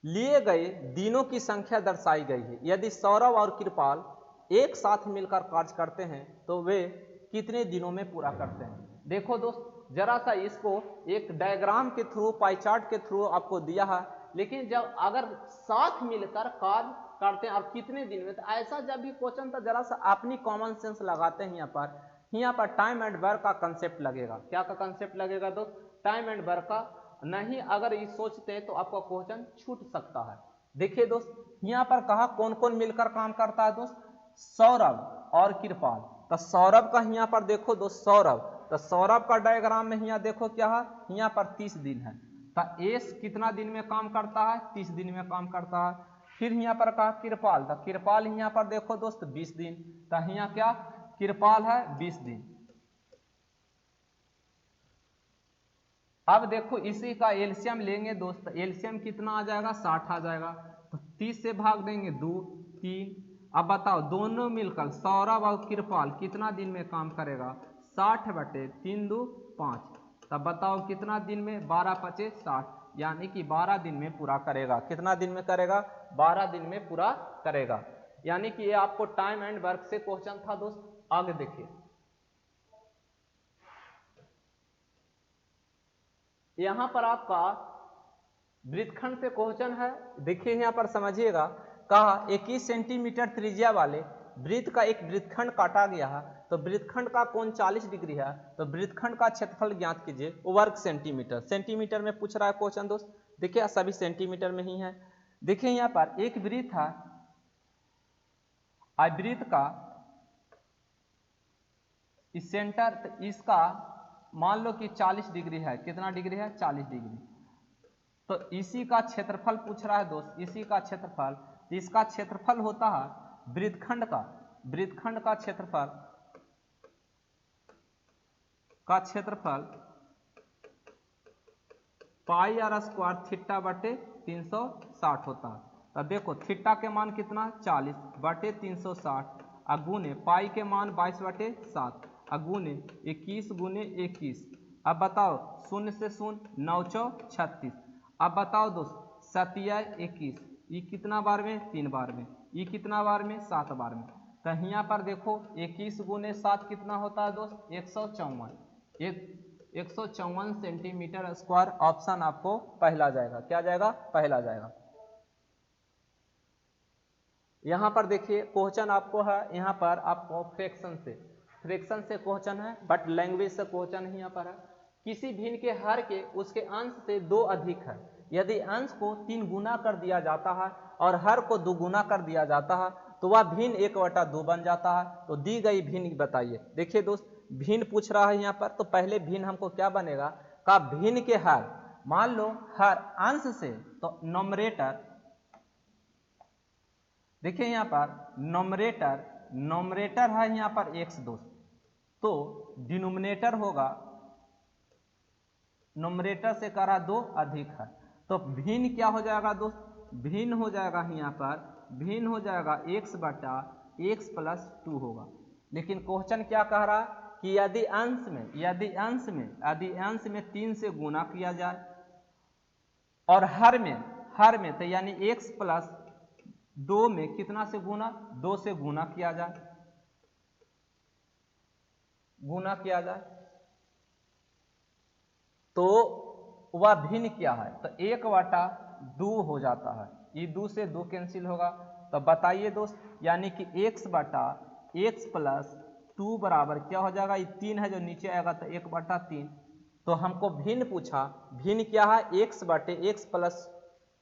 लिए गए दिनों की संख्या दर्शाई गई है। यदि सौरभ और कृपाल एक साथ मिलकर कार्य करते हैं तो वे कितने दिनों में पूरा करते हैं? देखो दोस्त, जरा सा इसको एक डायग्राम के थ्रू, पाई चार्ट के थ्रू आपको दिया है, लेकिन जब अगर साथ मिलकर कार्य करते हैं और कितने दिन में, तो ऐसा जब भी क्वेश्चन तो जरा सा अपनी कॉमन सेंस लगाते हैं। यहाँ पर टाइम एंड वर्क का कंसेप्ट लगेगा। क्या का कंसेप्ट लगेगा दोस्त? टाइम एंड वर्क का। नहीं अगर ये सोचते तो आपका क्वेश्चन छूट सकता है। देखिए दोस्त, यहाँ पर कहा कौन कौन मिलकर काम करता है दोस्त? सौरभ और कृपाल। तो सौरभ का यहाँ पर देखो दोस्त, सौरभ, तो सौरभ का डायग्राम में यहाँ देखो क्या है, यहाँ पर 30 दिन है। तो एस कितना दिन में काम करता है? 30 दिन में काम करता है। फिर यहाँ पर कहा कृपाल, तो कृपाल यहाँ पर देखो दोस्त 20 दिन। तो यहाँ क्या कृपाल है? 20 दिन। अब देखो इसी का एलसीएम लेंगे दोस्त, एलसीएम कितना आ जाएगा? 60 आ जाएगा। तो 30 से भाग देंगे 2, 3। अब बताओ दोनों मिलकर सौरभ और कृपाल कितना दिन में काम करेगा? 60/3 2 5। तब बताओ कितना दिन में? 12×5 = 60, यानी कि 12 दिन में पूरा करेगा। कितना दिन में करेगा? 12 दिन में पूरा करेगा। यानी कि ये आपको टाइम एंड वर्क से क्वेश्चन था दोस्त। आगे देखिए, यहां पर आपका वृत्तखंड से क्वेश्चन है। देखिए यहाँ पर समझिएगा, कहा 21 सेंटीमीटर त्रिज्या वाले वृत्त का एक वृत्तखंड काटा गया है। तो वृत्तखंड का कोण 40 डिग्री है। तो वृत्तखंड का क्षेत्रफल ज्ञात कीजिए वर्ग सेंटीमीटर। सेंटीमीटर में पूछ रहा है क्वेश्चन दोस्त। देखिए सभी सेंटीमीटर में ही है। देखिए यहाँ पर एक वृत्त है, वृत्त का इस सेंटर, इसका मान लो कि 40 डिग्री है। कितना डिग्री है? 40 डिग्री। तो इसी का क्षेत्रफल पूछ रहा है दोस्त, इसी का क्षेत्रफल। इसका क्षेत्रफल होता है वृत्तखंड का, वृत्तखंड का क्षेत्रफल πr² होता है। तब देखो थीटा के मान कितना? 40/360 गुने पाई के मान 22/7 गुने 21 × 21। अब बताओ 0 से 0 9 × 36। अब बताओ दोस्त 7 × 21, ये कितना बार में? 3 बार में। ये कितना बार में? 7 बार में। तो यहाँ पर देखो 21 × 7 कितना होता है दोस्त? 154। 154 सेंटीमीटर स्क्वायर। ऑप्शन आपको पहला जाएगा। क्या जाएगा? पहला जाएगा। यहाँ पर देखिए क्वेश्चन आपको है, यहाँ पर आपको फ्रैक्शन से क्वेश्चन है, बट लैंग्वेज से क्वेश्चन ही यहाँ पर है। किसी भिन्न के हर के उसके अंश से 2 अधिक है। यदि अंश को 3 गुना कर दिया जाता है और हर को 2 गुना कर दिया जाता है तो वह भिन्न 1/2 बन जाता है। तो दी गई भिन्न बताइए। देखिए दोस्त, भिन्न पूछ रहा है यहाँ पर, तो पहले भिन्न हमको क्या बनेगा? का भिन्न के हर, मान लो हर अंश से, तो नोमरेटर, देखिए यहाँ पर नोमरेटर है यहाँ पर x दोस्त, तो डिनोमिनेटर होगा, नोमरेटर से करा 2 अधिक है। तो भिन्न क्या हो जाएगा दोस्त? भिन्न हो जाएगा यहाँ पर, भिन्न हो जाएगा x/x + 2 होगा। लेकिन क्वेश्चन क्या कह रहा है कि यदि अंश में 3 से गुना किया जाए और हर में तो यानी x + 2 में कितना से गुना? 2 से गुना किया जाए, तो वह भिन्न क्या है? तो 1/2 2 हो जाता है, ये 2 से 2 कैंसिल होगा। तो बताइए दोस्त, यानी कि x बटा x प्लस 2 बराबर क्या हो जाएगा, ये 3 है जो नीचे आएगा तो 1 बटा 3। तो हमको भिन्न पूछा, भिन्न क्या है, x बटे x प्लस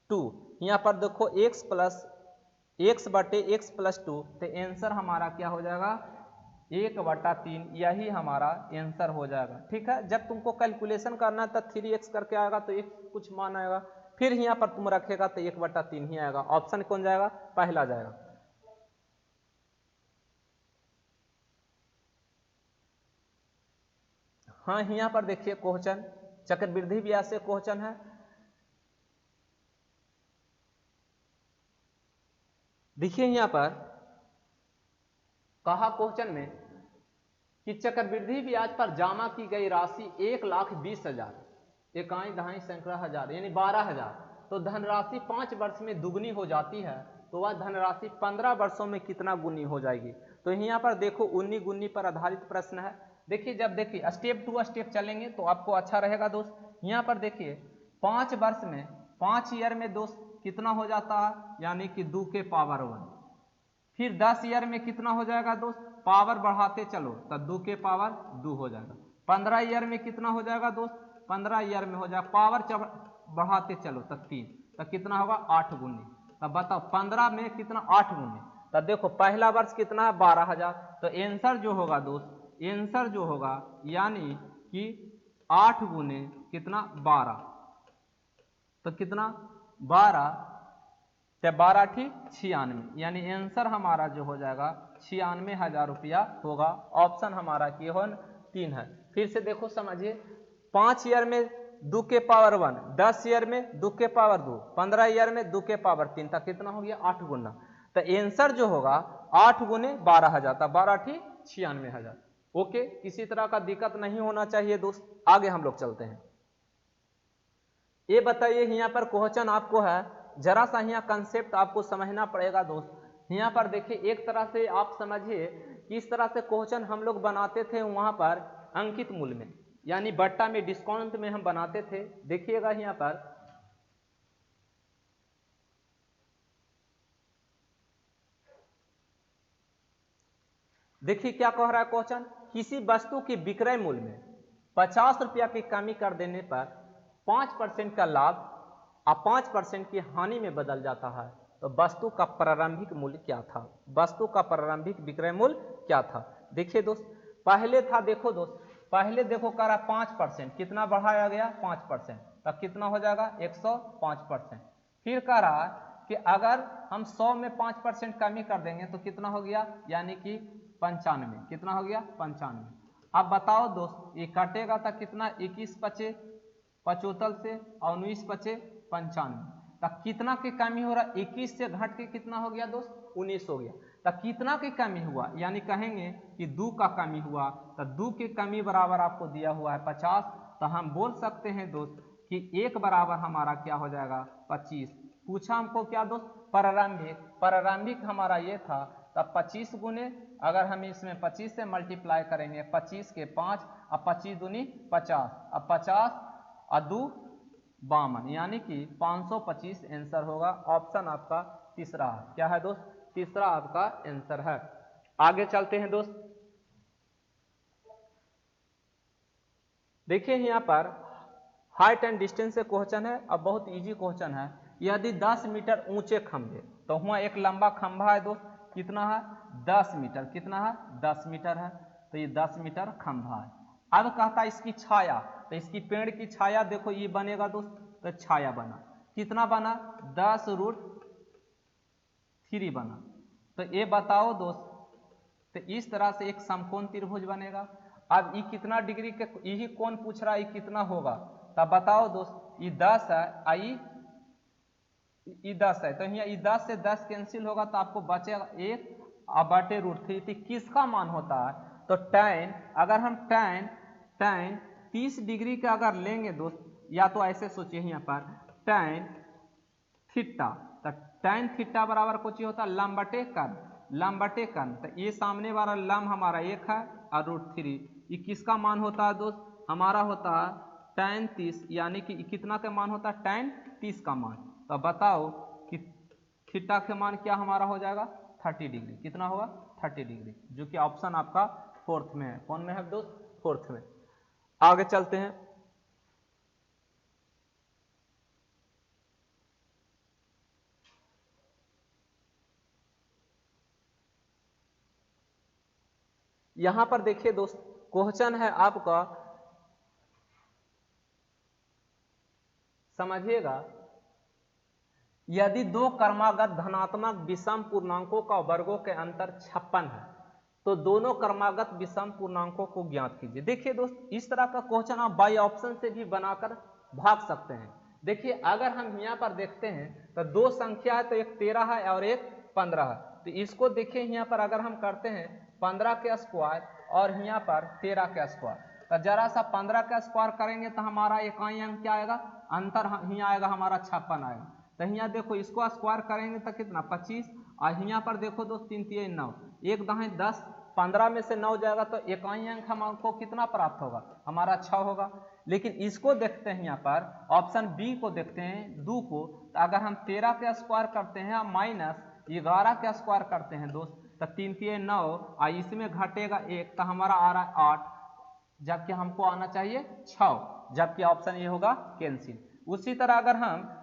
2। यहाँ पर देखो x बटे x प्लस 2, तो आंसर हमारा क्या हो जाएगा 1 बटा 3, यही हमारा आंसर हो जाएगा। ठीक है, जब तुमको कैलकुलेशन करना है तो 3x करके आएगा तो एक कुछ मान आएगा, फिर यहाँ पर तुम रखेगा तो 1 बटा 3 ही आएगा। ऑप्शन कौन जाएगा, पहला जाएगा। हाँ, यहाँ पर देखिए क्वेश्चन चक्रवृद्धि ब्याज से क्वेश्चन है। देखिए यहाँ पर कहा क्वेश्चन में कि चक्रवृद्धि ब्याज पर जमा की गई राशि 1,20,000, इकाई दहाई सैकड़ा हजार यानी 12,000, तो धनराशि 5 वर्ष में दुगनी हो जाती है, तो वह धनराशि 15 वर्षों में कितना गुनी हो जाएगी। तो यहाँ पर देखो 19 गुनी पर आधारित प्रश्न है। देखिए जब देखिए स्टेप टू स्टेप चलेंगे तो आपको अच्छा रहेगा दोस्त। यहाँ पर देखिए 5 वर्ष में 5 ईयर में दोस्त कितना हो जाता है, यानी कि 2 के पावर 1। फिर 10 ईयर में कितना हो जाएगा दोस्त, पावर बढ़ाते चलो तब 2 के पावर 2 हो जाएगा। 15 ईयर में कितना हो जाएगा दोस्त, 15 ईयर में हो जाएगा पावर बढ़ाते चलो तब 3, तब कितना होगा 8 गुनी। तब बताओ 15 में कितना 8 गुनी, तब देखो पहला वर्ष कितना है 12,000। तो आंसर जो होगा दोस्त, आंसर जो होगा यानी कि 8 गुने कितना 12, तो कितना 12, 12 ठीक 96, यानी आंसर हमारा जो हो जाएगा 96,000 रुपया होगा। ऑप्शन हमारा की हो 3 है। फिर से देखो समझिए, 5 ईयर में 2 के पावर 1, 10 ईयर में 2 के पावर 2, 15 ईयर में 2 के पावर 3, तक कितना हो गया 8 गुना। तो आंसर जो होगा 8 गुने 12,000, तब 12 ठीक 96,000। ओके, किसी तरह का दिक्कत नहीं होना चाहिए दोस्त। आगे हम लोग चलते हैं। ये बताइए यहाँ पर क्वेश्चन आपको है, जरा सा यहाँ कंसेप्ट आपको समझना पड़ेगा दोस्त। यहाँ पर देखिए एक तरह से आप समझिए कि इस तरह से क्वेश्चन हम लोग बनाते थे वहां पर अंकित मूल्य में, यानी बट्टा में डिस्काउंट में हम बनाते थे। देखिएगा यहाँ पर देखिए क्या कह रहा है क्वेश्चन, किसी वस्तु की विक्रय मूल्य में 50 रुपया की कमी कर देने पर 5% का लाभ और 5% की हानि में बदल जाता है, तो वस्तु का प्रारंभिक मूल्य क्या था, वस्तु का प्रारंभिक विक्रय मूल्य क्या था। देखिए दोस्त, पहले था, देखो दोस्त पहले देखो कह रहा 5%, कितना बढ़ाया गया 5%, तब कितना हो जाएगा 105%। फिर कह रहा कि अगर हम 100 में 5% कमी कर देंगे तो कितना हो गया, यानी कि 95, कितना हो गया 95। अब बताओ दोस्त, ये कटेगा तो कितना 21 पचे 75 से और 19 पचे 95, तब कितना की कमी हो रहा, 21 से घट के कितना हो गया दोस्त 19 हो गया। तब कितना की कमी हुआ, यानी कहेंगे कि 2 का कमी हुआ, तो 2 की कमी बराबर आपको दिया हुआ है 50, तो हम बोल सकते हैं दोस्त कि 1 बराबर हमारा क्या हो जाएगा 25। पूछा हमको क्या दोस्त, प्रारंभिक, प्रारंभिक हमारा ये था, तब 25 गुने अगर हम इसमें 25 से मल्टीप्लाई करेंगे, 25 के 5 और 25 दूनी 50, अब 50 और 2 52, यानी कि 525 आंसर होगा। ऑप्शन आपका तीसरा है, क्या है दोस्त, तीसरा आपका आंसर है। आगे चलते हैं दोस्त। देखिए यहाँ पर हाइट एंड डिस्टेंस से क्वेश्चन है, अब बहुत इजी क्वेश्चन है। यदि 10 मीटर ऊंचे खंभे, तो वहां एक लंबा खंभा है दोस्त, कितना है 10 मीटर, कितना है 10 मीटर है, तो ये 10 मीटर खंभा है। अब कहता है इसकी छाया, तो इसकी पेड़ की छाया देखो ये बनेगा दोस्त, तो छाया बना, कितना बना 10√3 बना। तो ये बताओ दोस्त, तो इस तरह से एक समकोण त्रिभुज बनेगा। अब ये कितना डिग्री के, यही कौन पूछ रहा है ये कितना होगा, तब बताओ दोस्त, ये 10 है, आई ये 10 है, तो यहाँ ये 10 से 10 कैंसिल होगा, तो आपको बचेगा 1 बटे √3। तो किसका मान होता है, तो tan, अगर हम tan 30 डिग्री का अगर लेंगे दोस्त, या तो ऐसे सोचिए यहाँ पर tan थीटा, तो tan थीटा बराबर कुछ होता है लंब बटे कर्ण, लंब बटे कर्ण, तो ये सामने वाला लंब हमारा 1 है और √3, ये किसका मान होता है दोस्त, हमारा होता है tan 30, यानी कि कितना का मान होता है tan 30 का मान। तो बताओ कि थीटा के मान क्या हमारा हो जाएगा 30 डिग्री। कितना होगा 30 डिग्री, जो कि ऑप्शन आपका फोर्थ में है। कौन में है दोस्त? फोर्थ में। आगे चलते हैं। यहां पर देखिए दोस्त, क्वेश्चन है आपका, समझिएगा, यदि दो क्रमागत धनात्मक विषम पूर्णांकों का वर्गों के अंतर 56 है तो दोनों क्रमागत विषम पूर्णांकों को ज्ञात कीजिए। देखिए दोस्त, इस तरह का क्वेश्चन आप बाई ऑप्शन से भी बनाकर भाग सकते हैं। देखिए अगर हम यहाँ पर देखते हैं तो दो संख्या है, तो एक 13 है और एक 15 है। तो इसको देखिए यहाँ पर अगर हम करते हैं 15 के स्क्वायर और यहाँ पर 13 के स्क्वायर, तो जरा सा 15 का स्क्वायर करेंगे तो हमारा इकाई अंक क्या आएगा, अंतर यहाँ आएगा हमारा 56 आएगा। तो यहाँ देखो इसको स्क्वायर करेंगे तो कितना 25, और यहाँ पर देखो दोस्त 3 3 9, एक दहाई 10, 15 में से 9 जाएगा तो इकाई अंक हमको कितना प्राप्त होगा, हमारा 6 होगा। लेकिन इसको देखते हैं यहाँ पर ऑप्शन बी को देखते हैं 2 को, तो अगर हम 13 का स्क्वायर करते हैं माइनस 11 का स्क्वायर करते हैं दोस्त, तो 3 3 9 और इसमें घटेगा 1, तो हमारा आ रहा है 8, जबकि हमको आना चाहिए 6, जबकि ऑप्शन ये होगा कैंसिल। उसी तरह अगर हम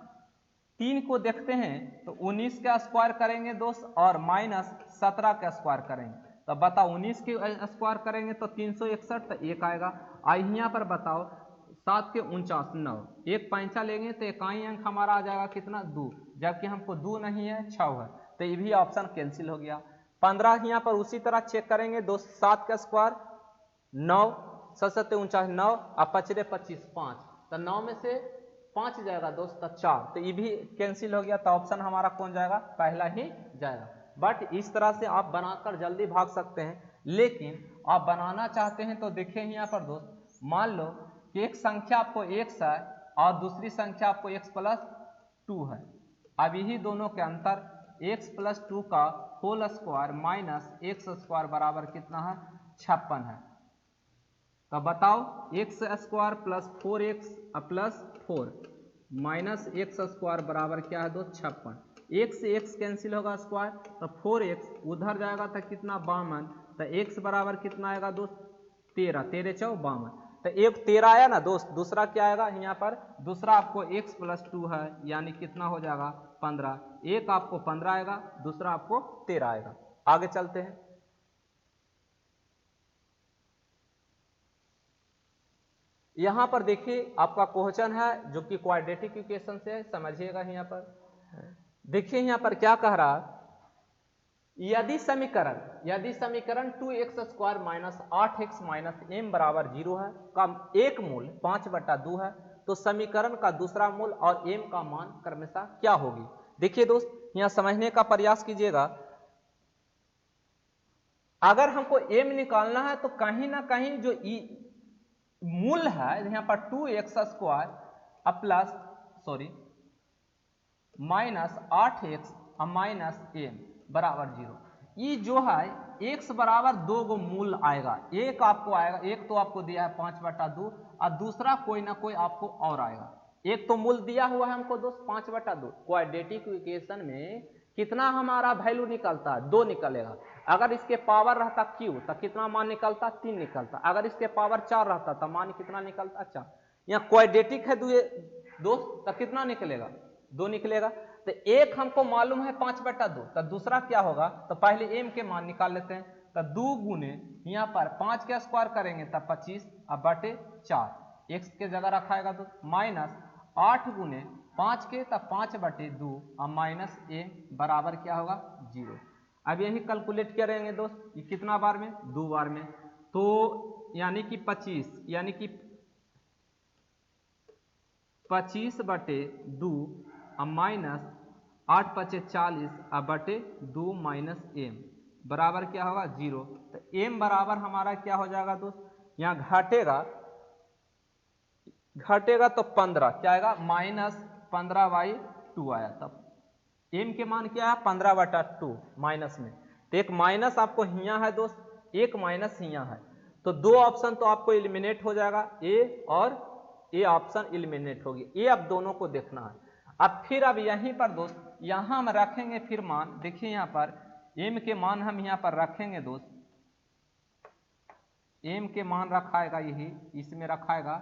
3 को देखते हैं तो 19 का स्क्वायर करेंगे दोस्त और माइनस 17 का स्क्वायर करेंगे, तो बताओ 19 के स्क्वायर करेंगे तो 361, तो 1 आएगा। यहाँ पर बताओ 7 के 49 9, एक पैंचा लेंगे तो इकाई अंक हमारा आ जाएगा कितना 2, जबकि हमको 2 नहीं है 6 है, तो ये भी ऑप्शन कैंसिल हो गया। 15 यहाँ पर उसी तरह चेक करेंगे दोस्त, 7 का स्क्वायर 9, 7 7 49 9 और 5 25 5, तो 9 में से 5 जाएगा दोस्त, 4, तो ये भी कैंसिल हो गया। तो ऑप्शन हमारा कौन जाएगा, पहला ही जाएगा। बट इस तरह से आप बनाकर जल्दी भाग सकते हैं, लेकिन आप बनाना चाहते हैं तो देखिए यहाँ पर दोस्त, मान लो कि एक संख्या आपको x है और दूसरी संख्या आपको x + 2 है। अब यही दोनों के अंतर x + 2 का whole square minus x square बराबर कितना है 56 है। तो बताओ x square plus 4x plus 4 minus x square बराबर क्या है दोस्त 56। एक से x कैंसिल होगा स्क्वायर, तो 4x उधर जाएगा तो कितना 52, तो x बराबर कितना आएगा दोस्त 13, 13 × 4 52, तो एक 13 आया ना दोस्त। दूसरा क्या आएगा यहाँ पर, दूसरा आपको x + 2 है यानी कितना हो जाएगा 15, एक आपको 15 आएगा, दूसरा आपको 13 आएगा। आगे चलते हैं। यहां पर देखिए आपका क्वेश्चन है जो कि क्वाड्रेटिक इक्वेशन से है, समझिएगा। यहाँ पर देखिए यहाँ पर क्या कह रहा है, यदि समीकरण 2x² - 8x - m = 0 है का एक मूल 5/2 है, तो समीकरण का दूसरा मूल और m का मान क्रमशः क्या होगी। देखिए दोस्त यहाँ समझने का प्रयास कीजिएगा। अगर हमको m निकालना है तो कहीं ना कहीं जो मूल है यहाँ पर 2x² minus 8x minus m बराबर 0, ये जो है x बराबर 2 गो मूल आएगा। एक आपको आएगा, एक तो आपको दिया है 5/2 और दूसरा कोई ना कोई आपको और आएगा। एक तो मूल दिया हुआ है हमको दोस्त 5/2। क्वाड्रेटिक इक्वेशन में कितना हमारा वैल्यू निकलता है 2 निकलेगा। अगर इसके पावर रहता q तो कितना मान निकलता 3 निकलता। अगर इसके पावर 4 रहता तो मान कितना निकलता 4। यहाँ क्वाड्रेटिक है दोस्त, तो कितना निकलेगा 2 निकलेगा। तो एक हमको मालूम है 5/2, तो दूसरा क्या होगा, तो पहले m के मान निकाल लेते हैं। तो 2 गुने यहाँ पर 5 का स्क्वायर करेंगे तब 25 और बटे 4 x के जगह रखाएगा तो माइनस 8 गुने 5 के तब 5/2 और माइनस m बराबर क्या होगा 0। अब यही कैलकुलेट करेंगे दोस्त, ये कितना बार में 2 बार में, तो यानी कि 25 यानी कि 25/2 और माइनस 8 × 5 = 40 और बटे 2 माइनस m बराबर क्या होगा 0। तो m बराबर हमारा क्या हो जाएगा दोस्त, यहाँ घटेगा तो 15 क्या आएगा -15/2 आया। तब m के मान क्या है 15/2 माइनस में, तो एक माइनस आपको यहाँ है दोस्त, एक माइनस यहाँ है, तो 2 ऑप्शन तो आपको एलिमिनेट हो जाएगा, ए और ए ऑप्शन एलिमिनेट होगी। ये अब दोनों को देखना है। अब यहीं पर दोस्त यहाँ हम रखेंगे फिर मान, देखिए यहाँ पर m के मान हम यहाँ पर रखेंगे दोस्त, m के मान रखाएगा यही इसमें रखाएगा।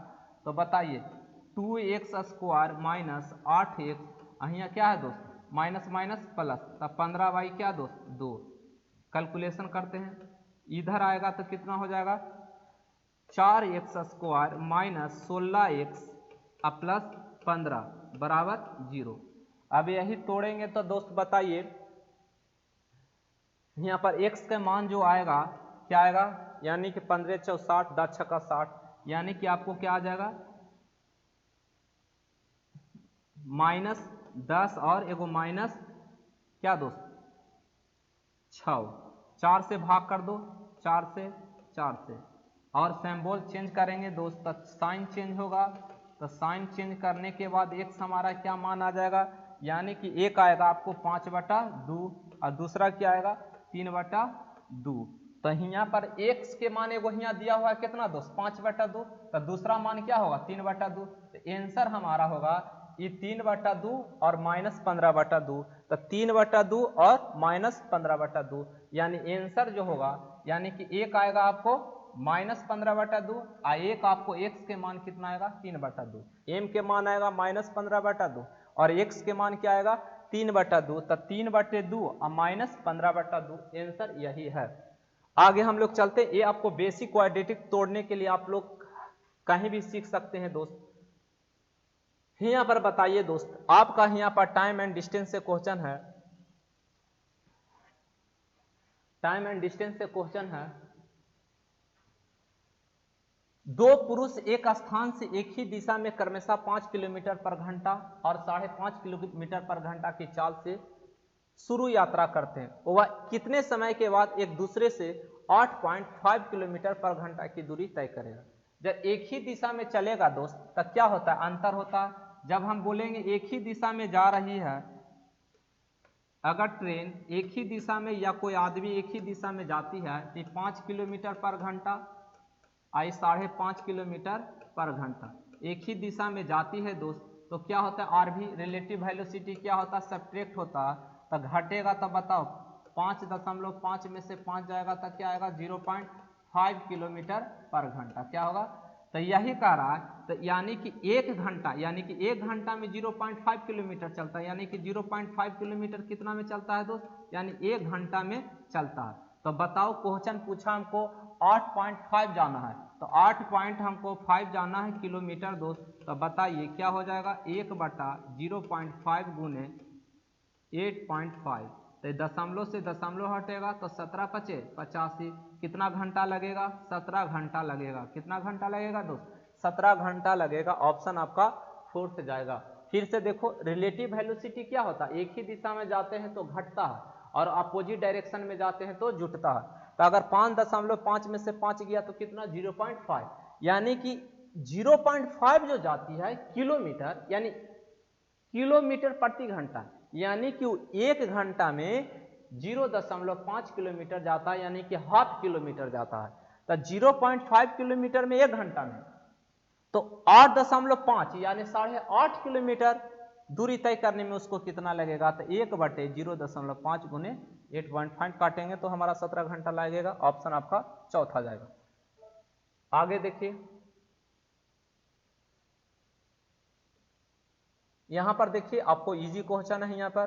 तो बताइए 2x स्क्वायर माइनस 8x, यहाँ क्या है दोस्त माइनस माइनस प्लस, तब 15 क्या दोस्त 2। कैलकुलेशन करते हैं, इधर आएगा तो कितना हो जाएगा 4x square minus 16x plus 15 बराबर 0। अब यही तोड़ेंगे तो दोस्त बताइए यहाँ पर x का मान जो आएगा क्या आएगा, यानी कि 15 × 60 10 × 60, यानी कि आपको क्या आ जाएगा -10 और एगो माइनस क्या दोस्त 6, 4 से भाग कर दो, 4 से और सिंबल चेंज करेंगे दोस्त, तो साइन चेंज होगा। तो साइन चेंज करने के बाद x हमारा क्या मान आ जाएगा, यानी कि एक आएगा आपको 5/2 और दूसरा क्या आएगा 3/2। तो यहाँ पर x के मान एगो यहाँ दिया हुआ है कितना दोस्त 5/2, तो दूसरा मान क्या होगा 3/2। तो आंसर हमारा होगा ये 3/2 और -15/2, तो 3/2 और -15/2, यानी आंसर जो होगा यानी कि एक आएगा आपको -15/2 और एक आपको x के मान कितना आएगा 3/2। m के मान आएगा -15/2 और x के मान क्या आएगा 3/2, तो 3/2 और -15/2 आंसर यही है। आगे हम लोग चलते हैं, ये आपको बेसिक क्वाड्रेटिक तोड़ने के लिए आप लोग कहीं भी सीख सकते हैं दोस्त। यहाँ पर बताइए दोस्त, आपका यहाँ पर टाइम एंड डिस्टेंस से क्वेश्चन है, टाइम एंड डिस्टेंस से क्वेश्चन है। दो पुरुष एक स्थान से एक ही दिशा में क्रमशः 5 किलोमीटर पर घंटा और 5.5 किलोमीटर पर घंटा की चाल से शुरू यात्रा करते हैं, वह कितने समय के बाद एक दूसरे से 8.5 किलोमीटर पर घंटा की दूरी तय करेगा। जब एक ही दिशा में चलेगा दोस्त तब क्या होता है अंतर होता है। जब हम बोलेंगे एक ही दिशा में जा रही है, अगर ट्रेन एक ही दिशा में या कोई आदमी एक ही दिशा में जाती है तो 5 किलोमीटर पर घंटा आई 5.5 किलोमीटर पर घंटा एक ही दिशा में जाती है दोस्त, तो क्या होता है आर भी रिलेटिव वेलोसिटी क्या होता है सब्ट्रैक्ट होता है, तो घटेगा। तो बताओ 5.5 में से 5 जाएगा तो क्या आएगा 0.5 किलोमीटर पर घंटा क्या होगा। तो यही कह रहा है, तो यानी कि एक घंटा में 0.5 किलोमीटर चलता है, यानी कि 0.5 किलोमीटर कितना में चलता है दोस्त, यानी 1 घंटा में चलता है। तो बताओ क्वेश्चन पूछा हमको 8.5 जाना है, तो 8.5 जाना है किलोमीटर दोस्त। तो बताइए क्या हो जाएगा 1/0.5 गुने 8.5, तो दशमलव से दशमलव हटेगा तो 17 × 5 = 85, कितना घंटा लगेगा 17 घंटा लगेगा। कितना घंटा लगेगा दोस्त 17 घंटा लगेगा। ऑप्शन आपका फोर्थ जाएगा। फिर से देखो रिलेटिव वेलोसिटी क्या होता है, एक ही दिशा में जाते हैं तो घटता है और अपोजिट डायरेक्शन में जाते हैं तो जुटता है। तो अगर 5.5 में से 5 गया तो कितना 0.5, यानी कि 0.5 जो जाती है किलोमीटर, यानी किलोमीटर प्रति घंटा, यानी कि 1 घंटा में 0.5 किलोमीटर जाता है, यानी कि ½ किलोमीटर जाता है। तो 0.5 किलोमीटर में 1 घंटा में तो 8.5 यानी 8.5 किलोमीटर दूरी तय करने में उसको कितना लगेगा, तो 1/0.5 गुने 8.5 काटेंगे तो हमारा 17 घंटा लगेगा। ऑप्शन आपका चौथा जाएगा। आगे देखिए, यहां पर देखिए आपको इजी क्वेश्चन है। यहां पर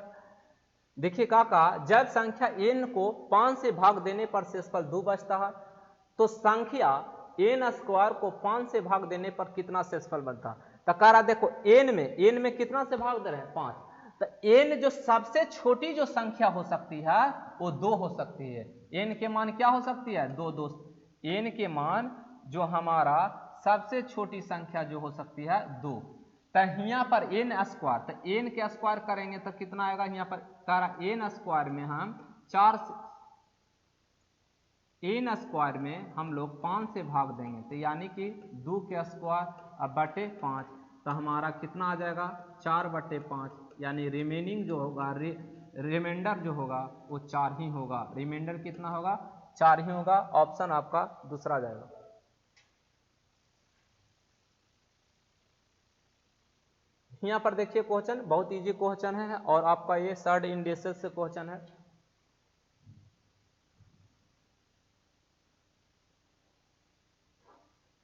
देखिए क्या कहा, जब संख्या n को 5 से भाग देने पर शेषफल 2 बचता है तो संख्या n स्क्वायर को 5 से भाग देने पर कितना शेषफल बनता है। तो कह रहा देखो n में कितना से भाग दे रहे हैं 5, तो n जो सबसे छोटी जो संख्या हो सकती है वो 2 हो सकती है। n के मान क्या हो सकती है 2 दोस्त, n के मान जो हमारा सबसे छोटी संख्या जो हो सकती है 2। तो यहाँ पर n स्क्वायर, तो n के स्क्वायर करेंगे तो कितना आएगा, यहाँ पर कह रहा n स्क्वायर में हम 4 n स्क्वायर में हम लोग 5 से भाग देंगे, तो यानी कि 2 के स्क्वायर अब बटे 5, तो हमारा कितना आ जाएगा 4/5, यानी रिमेनिंग जो होगा रिमाइंडर जो होगा वो 4 ही होगा। रिमाइंडर कितना होगा 4 ही होगा। ऑप्शन आपका दूसरा जाएगा। यहाँ पर देखिए क्वेश्चन बहुत इजी क्वेश्चन है और आपका ये थर्ड इंडेक्सेस से क्वेश्चन है।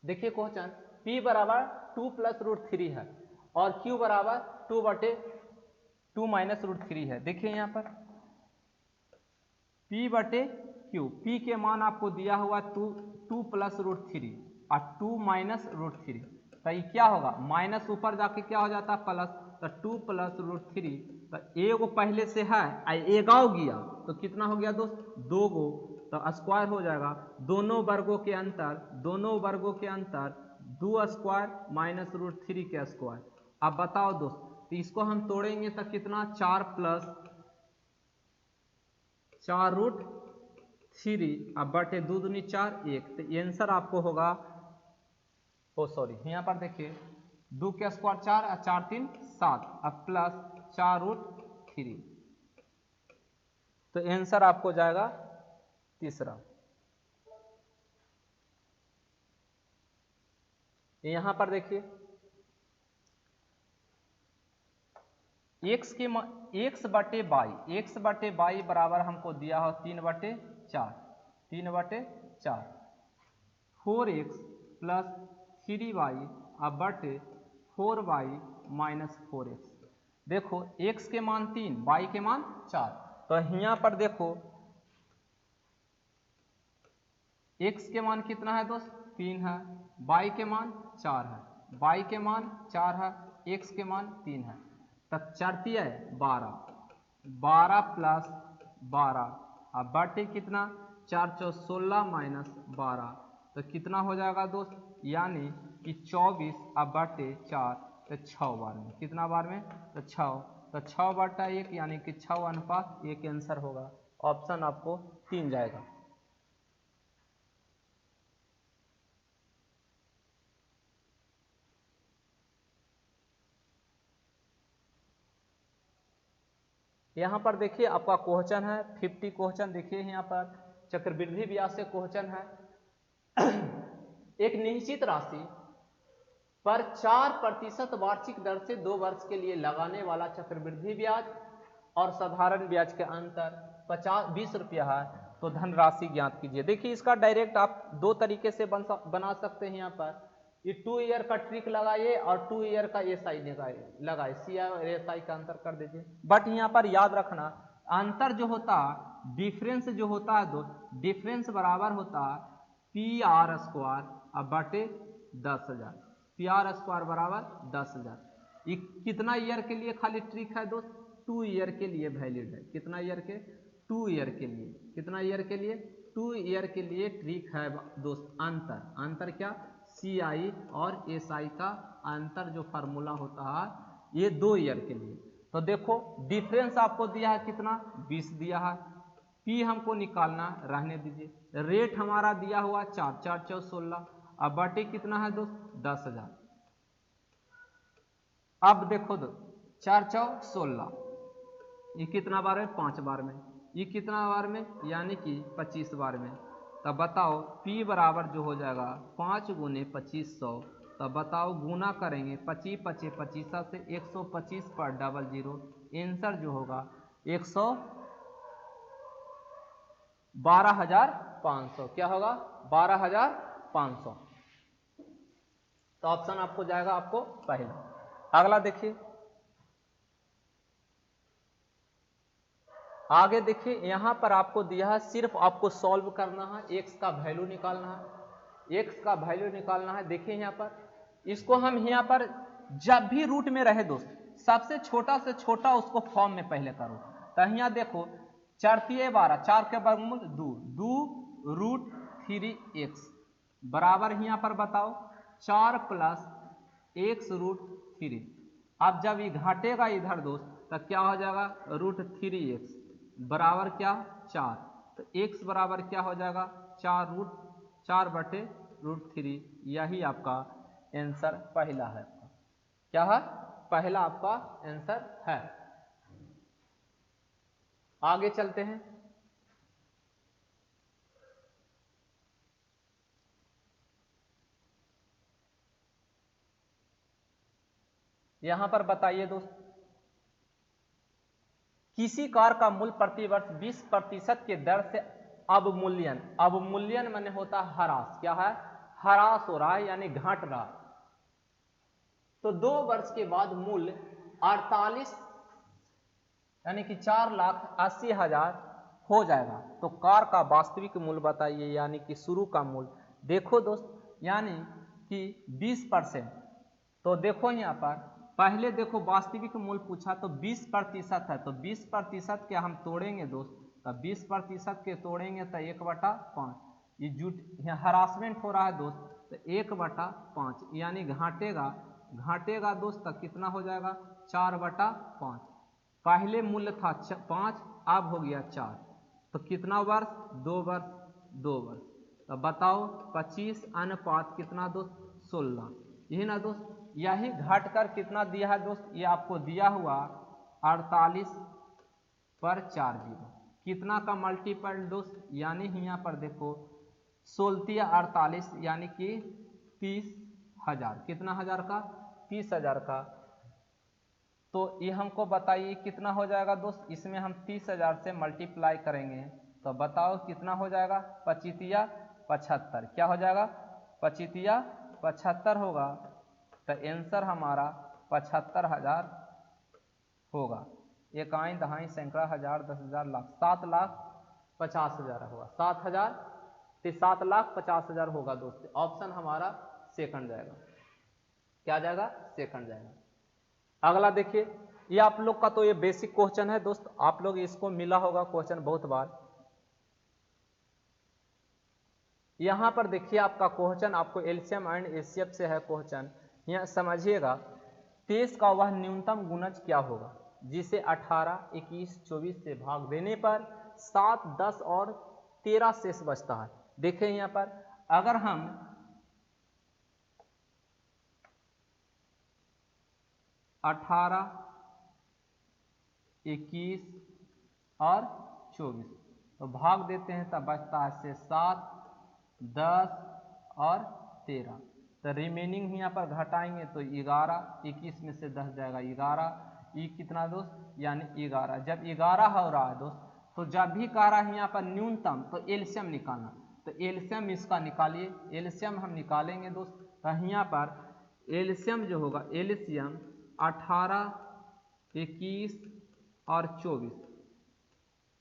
देखिए क्वेश्चन P बराबर 2 प्लस रूट 3 है और Q बराबर 2 माइनस रूट 3 है। देखिए यहाँ पर P बटे Q, P के मान आपको दिया हुआ 2 प्लस रूट 3 और 2 माइनस रूट 3, तो ये क्या होगा माइनस ऊपर जाके क्या हो जाता है प्लस, तो 2 प्लस रूट 3, तो एगो पहले से है एगाओ गया तो कितना हो गया दोस्त 2 गो, तो स्क्वायर हो जाएगा दोनों वर्गों के अंतर 2 स्क्वायर माइनस रूट 3 के स्क्वायर। अब बताओ दोस्त, तो इसको हम तोड़ेंगे तो कितना 4 प्लस 4 रूट 3 अब बटे 2 दूनी 4 1, तो आंसर आपको होगा, ओ सॉरी यहाँ पर देखिए 2 के स्क्वायर 4 और 4 3 7 अब प्लस 4 रूट 3, तो आंसर आपको जाएगा तीसरा। यहां पर देखिए x बटे बाई बराबर हमको दिया हो 3/4 4x प्लस 3y अब बटे 4y माइनस 4x। देखो x के मान 3 y के मान 4, तो यहाँ पर देखो x के मान कितना है दोस्त 3 है, y के मान 4 है, y के मान 4 है, x के मान 3 है, तब 4 है 12 प्लस 12 अब बटे कितना 4 4 16 माइनस 12, तो कितना हो जाएगा दोस्त यानी कि 24 अब बटे 4, तो 6 बार में, कितना बार में तो 6, तो 6/1 यानी कि 6:1 आंसर होगा। ऑप्शन आपको 3 जाएगा। यहाँ पर देखिए आपका क्वेश्चन है 50 क्वेश्चन। देखिए यहाँ पर चक्रवृद्धि ब्याज से क्वेश्चन है। एक निश्चित राशि पर 4% वार्षिक दर से 2 वर्ष के लिए लगाने वाला चक्रवृद्धि ब्याज और साधारण ब्याज के अंतर 20 रुपया है, तो धनराशि ज्ञात कीजिए। देखिए इसका डायरेक्ट आप 2 तरीके से बना सकते हैं। यहाँ पर ये 2 ईयर का ट्रिक लगाइए और 2 ईयर का एसआई लगाइए, सी और एसआई का अंतर कर दीजिए। बट यहाँ पर याद रखना अंतर जो होता है डिफरेंस जो होता है दोस्त, डिफरेंस बराबर होता है PR स्क्वायर अब बटे 10,000, PR स्क्वायर बराबर 10,000। ये कितना ईयर के लिए खाली ट्रिक है दोस्त 2 ईयर के लिए वैलिड है। कितना ईयर के 2 ईयर के लिए, कितना ईयर के लिए 2 ईयर के लिए ट्रिक है दोस्त। अंतर क्या CI और SI का अंतर जो फार्मूला होता है ये 2 ईयर के लिए। तो देखो डिफरेंस आपको दिया है कितना 20 दिया है, P हमको निकालना रहने दीजिए, रेट हमारा दिया हुआ 4 4 4 16 अब बटे कितना है दोस्त 10,000। अब देखो दो 4 4 16 ये कितना बार में 5 बार में, ये कितना बार में यानी कि 25 बार में। तब बताओ P बराबर जो हो जाएगा 5 गुने 2500, तब बताओ गुना करेंगे 25 25 25 से 125 पर 00, आंसर जो होगा 12,500। क्या होगा 12,500, तो ऑप्शन आपको जाएगा आपको पहला। अगला देखिए, आगे देखिए यहां पर आपको दिया है सिर्फ आपको सॉल्व करना है, x का वैल्यू निकालना है, x का वैल्यू निकालना है। देखिए यहां पर इसको हम यहाँ पर जब भी रूट में रहे दोस्त सबसे छोटा से छोटा उसको फॉर्म में पहले करो। तो यहाँ देखो 4 3 12, 4 के वर्गमूल 2 2 रूट 3x बराबर यहाँ पर बताओ 4 प्लस x रूट 3। अब जब ये घटेगा इधर दोस्त तो क्या हो जाएगा रूट 3x बराबर क्या 4, तो x बराबर क्या हो जाएगा 4 बटे रूट 3। यही आपका आंसर पहला है। क्या है पहला आपका आंसर है। आगे चलते हैं। यहां पर बताइए दोस्त, किसी कार का मूल्य प्रति वर्ष 20% के दर से अवमूल्यन माने होता है ह्रास, क्या है, ह्रास हो रहा है यानी घट रहा। तो 2 वर्ष के बाद मूल्य 48 यानी कि 4,80,000 हो जाएगा। तो कार का वास्तविक मूल्य बताइए यानी कि शुरू का मूल्य। देखो दोस्त यानी कि 20%, तो देखो यहाँ पर पहले देखो वास्तविक मूल्य पूछा तो 20% है, तो 20% के हम तोड़ेंगे दोस्त, तो 20% के तोड़ेंगे तो 1/5, ये जुट हरासमेंट हो रहा है दोस्त, तो 1/5 यानी घाटेगा दोस्त, तो कितना हो जाएगा 4/5। पहले मूल्य था 5, अब हो गया 4, तो कितना वर्ष, 2 वर्ष, 2 वर्ष। तो बताओ 25 अनुपात कितना दोस्त, 16, यही ना दोस्त। यही घटकर कितना दिया है दोस्त, ये आपको दिया हुआ 48/40, कितना का मल्टीपल दोस्त, यानी यहाँ पर देखो 16×48 यानी कि 30,000, कितना हजार का, 30,000 का। तो ये हमको बताइए कितना हो जाएगा दोस्त, इसमें हम 30,000 से मल्टीप्लाई करेंगे तो बताओ कितना हो जाएगा, 25×75, क्या हो जाएगा, 25×75 होगा। तो आंसर हमारा 75,000 होगा। इकाई दहाई सैकड़ा हजार 10,000 लाख 7,50,000 होगा, 7,000 तो 7,50,000 होगा दोस्त। ऑप्शन हमारा सेकंड जाएगा, क्या जाएगा, सेकंड जाएगा। अगला देखिए, ये आप लोग का तो ये बेसिक क्वेश्चन है दोस्त, आप लोग इसको मिला होगा क्वेश्चन बहुत बार। यहां पर देखिए आपका क्वेश्चन आपको एलसीएम एंड एचसीएफ से है क्वेश्चन। यहाँ समझिएगा 23 का वह न्यूनतम गुणज क्या होगा जिसे 18, 21, 24 से भाग देने पर 7, 10 और 13 शेष बचता है। देखिए यहाँ पर अगर हम 18, 21 और 24 तो भाग देते हैं तब बचता है से 7, 10 और 13। तो रिमेनिंग यहाँ पर घटाएंगे तो 11, 21 में से 10 जाएगा 11, ये कितना दोस्त यानी 11। जब 11 हो रहा है दोस्त, तो जब भी कह रहा है यहाँ पर न्यूनतम तो एलसीएम निकालना, तो एलसीएम इसका निकालिए, एलसीएम हम निकालेंगे दोस्त। तो यहाँ पर एलसीएम जो होगा, एलसीएम 18, 21 और 24,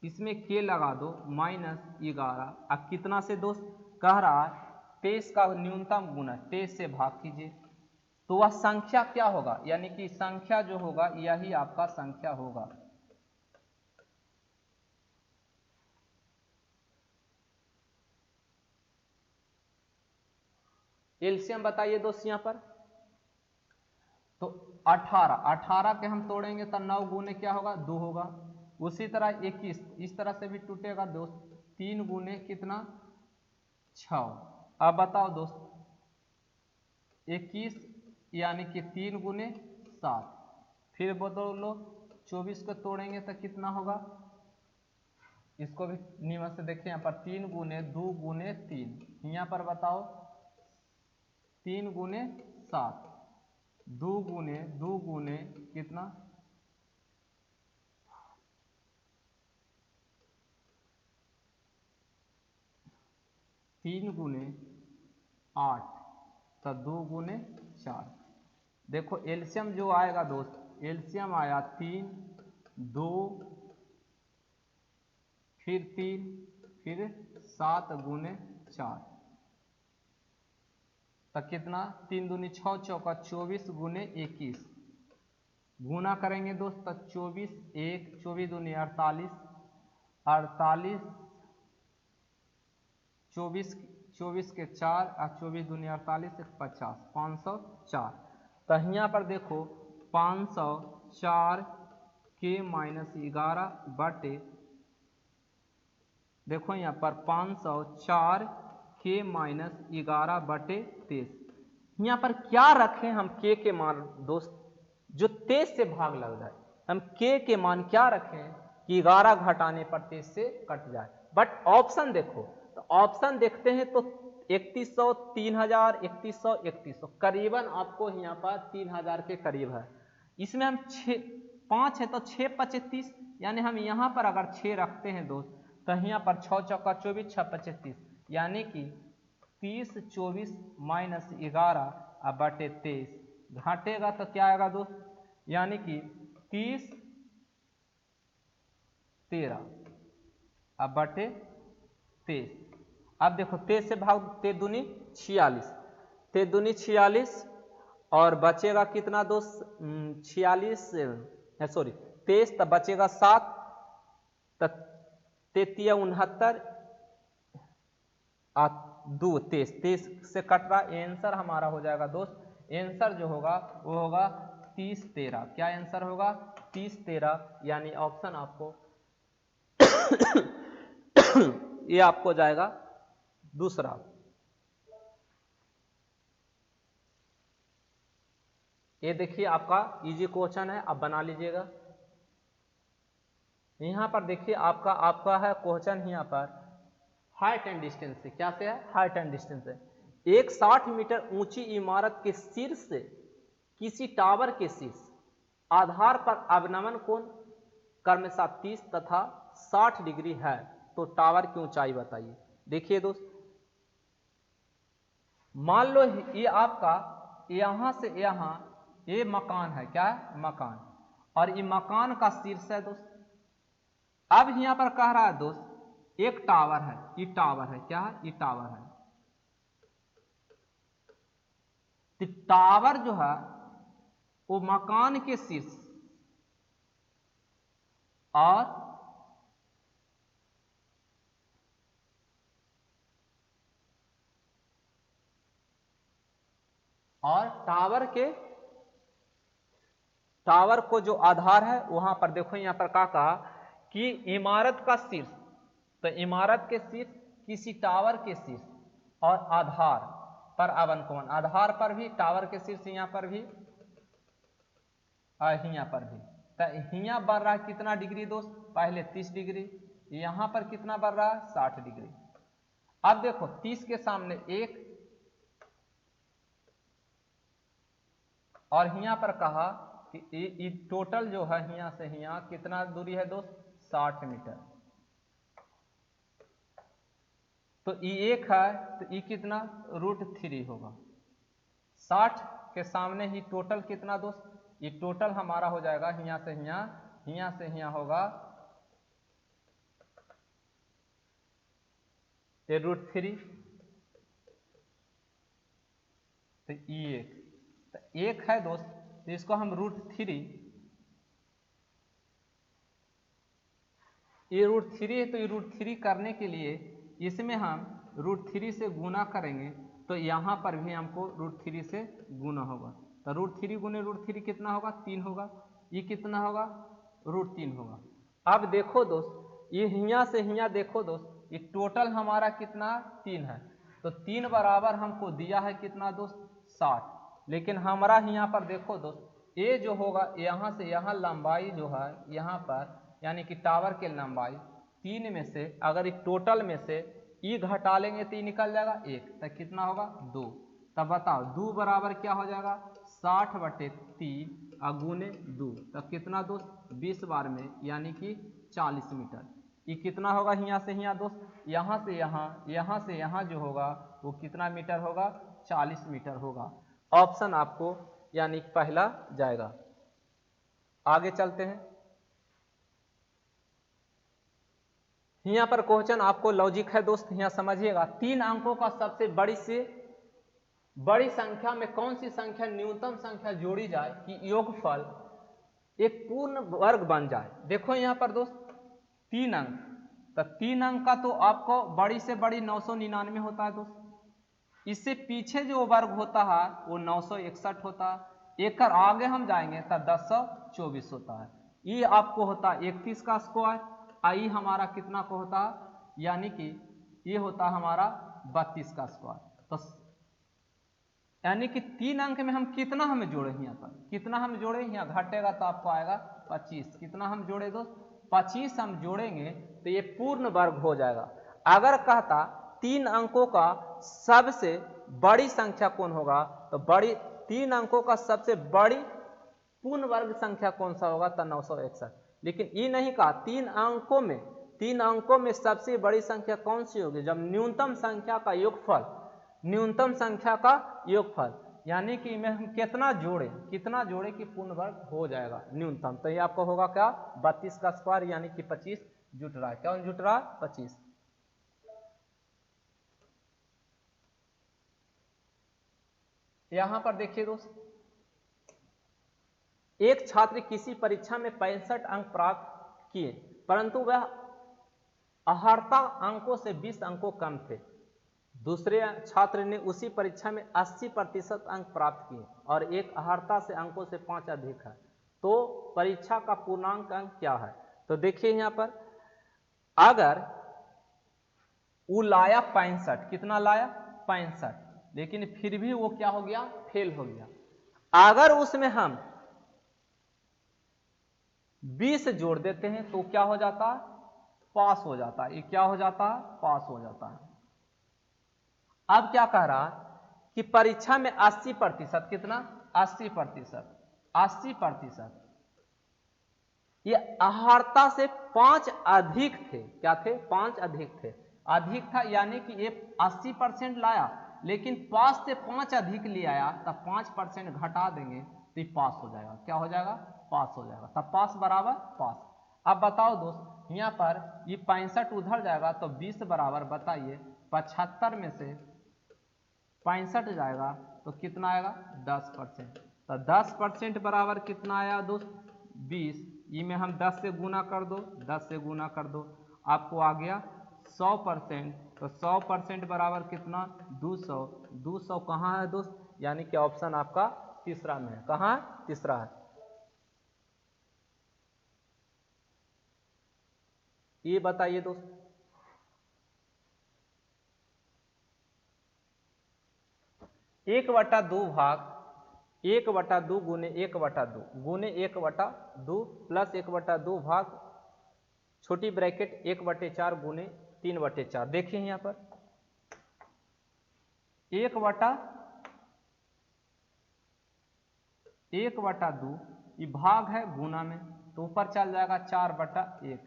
इसमें के लगा दो -11। अब कितना से दोस्त कह रहा है 23 का न्यूनतम गुणज 23 से भाग कीजिए, तो वह संख्या क्या होगा, यानी कि संख्या जो होगा यही आपका संख्या होगा। एलसीएम बताइए दोस्त यहाँ पर, तो 18 के हम तोड़ेंगे तो 9 गुने क्या होगा, 2 होगा। उसी तरह 21 इस तरह से भी टूटेगा दोस्त, 3 गुने कितना, 6। अब बताओ दोस्त 21 यानी कि 3 गुने 7, फिर बोलो 24 को तोड़ेंगे तो कितना होगा, इसको भी नियम से देखिए यहाँ पर 3 गुने 2 गुने 3, यहाँ पर बताओ 3 गुने 7, 2 गुने कितना, 3 गुने 8, तो 2 गुने 4। देखो एलसीएम जो आएगा दोस्त, एलसीएम आया 3, 2, फिर 3, फिर 7 गुने 4, तो कितना, 3 दूनी 6, चौका 24 गुने 21, गुना करेंगे दोस्त तो 24, 1, 24 दूनी 48, 48, 24 के 4 और 24 दूनी 48 से 50, 504। तो यहाँ पर देखो 504 के -11 बटे, देखो यहाँ पर 504 के -11 बटे 23। यहाँ पर क्या रखें हम के मान दोस्त, जो 23 से भाग लग जाए, हम के मान क्या रखें कि 11 घटाने पर 23 से कट जाए। बट ऑप्शन देखो, तो ऑप्शन देखते हैं तो 3100, 3000, 3100, 3100 करीबन आपको यहाँ पर 3000 के करीब है। इसमें हम 5 है तो 6 5 30, यानी हम यहाँ पर अगर 6 रखते हैं दोस्त तो यहाँ पर 6 चौका 24 6 5 30, यानी कि 30 24 माइनस 11 अब बटे 23 घटेगा तो क्या आएगा दोस्त, यानी कि 30 13 अब बटे 23। अब देखो 23 से भाग 23 दूनी 46, 23 दूनी 46 और बचेगा कितना दोस्त 46 सॉरी 23, तब बचेगा 7, तब 33 69 2 23 से कट रहा, आंसर हमारा हो जाएगा दोस्त, आंसर जो होगा वो होगा 30 13। क्या आंसर होगा 30 13, यानी ऑप्शन आपको ये आपको जाएगा दूसरा। ये देखिए आपका इजी क्वेश्चन है, आप बना लीजिएगा। यहां पर देखिए आपका है क्वेश्चन यहाँ पर हाइट एंड डिस्टेंस से, क्या से है हाइट एंड डिस्टेंस से। एक 60 मीटर ऊंची इमारत के शीर्ष से किसी टावर के शीर्ष आधार पर अवनमन कोण क्रमशः 30 तथा 60 डिग्री है, तो टावर की ऊंचाई बताइए। देखिए दोस्त, मान लो ये आपका यहां से यहां ये मकान है, क्या है मकान, और ये मकान का शीर्ष है दोस्त। अब यहां पर कह रहा है दोस्त एक टावर है, ये टावर है, क्या है ये टावर है। तो टावर जो है वो मकान के शीर्ष और टावर को जो आधार है वहां पर देखो यहां पर क्या कहा कि इमारत का शीर्ष, तो इमारत के शीर्ष किसी टावर के शीर्ष और आधार पर अवन कोण, आधार पर भी टावर के शीर्ष यहां पर भी और यहां पर भी, तो यहां बढ़ रहा है कितना डिग्री दोस्त, पहले 30 डिग्री, यहां पर कितना बढ़ रहा है 60 डिग्री। अब देखो 30 के सामने 1 और यहाँ पर कहा कि टोटल जो है यहाँ से यहाँ कितना दूरी है दोस्त 60 मीटर, तो ये 1 है तो ये कितना √3 होगा। 60 के सामने ही टोटल कितना दोस्त, ये टोटल हमारा हो जाएगा यहाँ से यहाँ होगा ये √3, तो ये 1 है दोस्त, तो इसको हम √3, ये √3 है तो ये √3 करने के लिए इसमें हम √3 से गुना करेंगे, तो यहाँ पर भी हमको √3 से गुना होगा, तो √3 गुने √3 कितना होगा 3 होगा, ये कितना होगा √3 होगा। अब देखो दोस्त ये यहाँ से यहाँ देखो दोस्त ये टोटल हमारा कितना 3 है, तो 3 बराबर हमको दिया है कितना दोस्त 60, लेकिन हमारा यहाँ पर देखो दोस्त ये जो होगा यहाँ से यहाँ लंबाई जो है यहाँ पर यानी कि टावर के लंबाई 3 में से अगर एक टोटल में से ई घटा लेंगे तो ये निकल जाएगा 1, तो कितना होगा 2, तब बताओ 2 बराबर क्या हो जाएगा 60/3 गुने 2, तब कितना दोस्त 20 बार में यानी कि 40 मीटर। ये कितना होगा यहाँ से यहाँ दोस्त, यहाँ से यहाँ जो होगा वो कितना मीटर होगा 40 मीटर होगा। ऑप्शन आपको यानी पहला जाएगा। आगे चलते हैं, यहाँ पर क्वेश्चन आपको लॉजिक है दोस्त, यहाँ समझिएगा। 3 अंकों का सबसे बड़ी से बड़ी संख्या में कौन सी संख्या न्यूनतम संख्या जोड़ी जाए कि योगफल एक पूर्ण वर्ग बन जाए। देखो यहाँ पर दोस्त 3 अंक, तो 3 अंक का तो आपको बड़ी से बड़ी 999 होता है दोस्त, इससे पीछे जो वर्ग होता है वो 961 होता है, एक आगे हम जाएंगे तो 1024 होता है, ये आपको होता है 31 का स्क्वायर, आई हमारा कितना को होता है यानी कि ये होता हमारा 32 का स्क्वायर। तो यानी कि 3 अंक में हम कितना हमें जोड़े, यहाँ पर कितना हम जोड़े, यहाँ घटेगा तो आपको आएगा 25, कितना हम जोड़े दोस्त 25 हम जोड़ेंगे तो ये पूर्ण वर्ग हो जाएगा। अगर कहता 3 अंकों का सबसे बड़ी संख्या कौन होगा, तो बड़ी 3 अंकों का सबसे बड़ी पूर्ण वर्ग संख्या कौन सा होगा, तो 961। लेकिन ये नहीं कहा तीन अंकों में सबसे बड़ी संख्या कौन सी होगी, जब न्यूनतम संख्या का योगफल, यानी कि में हम कितना जोड़े कि पूर्ण वर्ग हो जाएगा न्यूनतम। तो ये आपका होगा क्या, 32 का स्क्वायर यानी कि 25 जुट रहा है। क्या जुट रहा है, 25। यहां पर देखिए दोस्त, एक छात्र किसी परीक्षा में 65 अंक प्राप्त किए, परंतु वह अहर्ता अंकों से 20 अंकों कम थे। दूसरे छात्र ने उसी परीक्षा में 80% अंक प्राप्त किए और एक अहर्ता से अंकों से 5 अधिक है, तो परीक्षा का पूर्णांक अंक क्या है। तो देखिए यहां पर, अगर वो लाया 65, कितना लाया 65, लेकिन फिर भी वो क्या हो गया, फेल हो गया। अगर उसमें हम 20 जोड़ देते हैं तो क्या हो जाता है, पास हो जाता है। ये क्या हो जाता है, पास हो जाता है। अब क्या कह रहा कि परीक्षा में 80%, कितना 80%, ये अहर्ता से 5 अधिक थे। क्या थे, 5 अधिक थे। अधिक था यानी कि ये 80% लाया, लेकिन पास से 5 अधिक ले आया, तब 5% घटा देंगे तो ये पास हो जाएगा। क्या हो जाएगा, पास हो जाएगा। तब पास बराबर पास। अब बताओ दोस्त, यहाँ पर ये 65 उधर जाएगा तो 20 बराबर, बताइए 75 में से 65 जाएगा तो कितना आएगा, 10%। तो 10% बराबर कितना आया दोस्त, 20। ये में हम 10 से गुना कर दो, 10 से गुना कर दो, आपको आ गया 100%। तो 100% बराबर कितना, 200। 200 कहाँ है दोस्त, यानी कि ऑप्शन आपका तीसरा में है। कहाँ, तीसरा है। ये बताइए दोस्त, एक बटा दो भाग 1/2 गुने 1/2 गुने 1/2 प्लस 1/2 भाग छोटी ब्रैकेट 1/4 गुने 3/4। देखिए यहां पर 1/2 ये भाग है गुना में, तो ऊपर चल जाएगा 4/1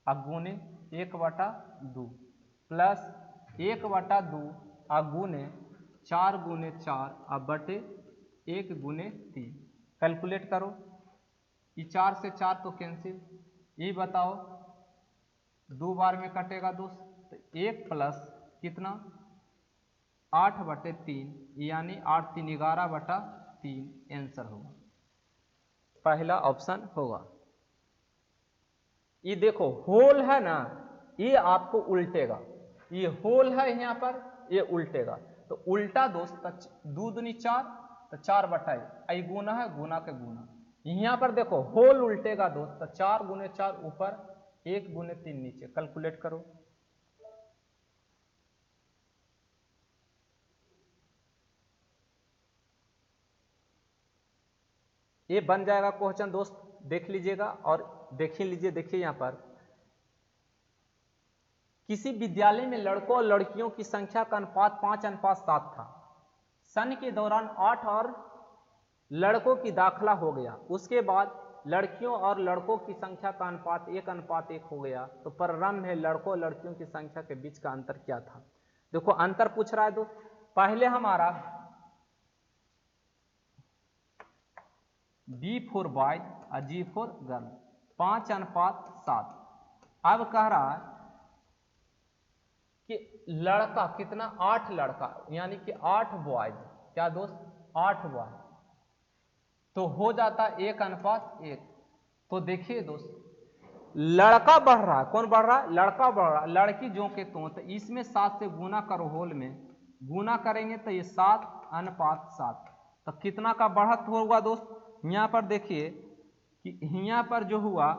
अब गुने 1/2 प्लस 1/2 अब गुने 4 गुने 4 अब बटे 1 गुने 3। कैलकुलेट करो, ये 4 से 4 तो कैंसिल। ये बताओ 2 बार में कटेगा दोस्त, तो 1 प्लस कितना 8/3 यानी 8 3 11/3 आंसर होगा, पहला ऑप्शन होगा। ये देखो होल है ना, ये आपको उल्टेगा, ये होल है यहाँ पर, ये उल्टेगा। तो उल्टा दोस्त 2 दूनी 4, तो 4/1 गुना है, गुना के गुना। यहाँ पर देखो होल उल्टेगा दोस्त, तो 4 गुने 4 ऊपर 1 गुने 3 नीचे। कैलकुलेट करो, ये बन जाएगा क्वेश्चन दोस्त, देख लीजिएगा और देख लीजिए। देखिए यहां पर किसी विद्यालय में लड़कों और लड़कियों की संख्या का अनुपात 5:7 था। सन के दौरान 8 और लड़कों की दाखिला हो गया, उसके बाद लड़कियों और लड़कों की संख्या का अनुपात 1:1 हो गया, तो प्रारंभ में लड़कों और लड़कियों की संख्या के बीच का अंतर क्या था। देखो अंतर पूछ रहा है दोस्त, पहले हमारा B फॉर बॉय और G फॉर गर्ल 5:7। अब कह रहा है कि लड़का कितना 8 लड़का यानी कि 8 बॉयज, क्या दोस्त 8 बॉय, तो हो जाता 1:1। तो देखिए दोस्त लड़का बढ़ रहा है, कौन बढ़ रहा है, लड़का बढ़ रहा है, लड़की जो के तो इसमें 7 से गुना करो, होल में गुना करेंगे तो ये 7:7। तो कितना का बढ़त होगा दोस्त, यहाँ पर देखिए कि यहाँ पर जो हुआ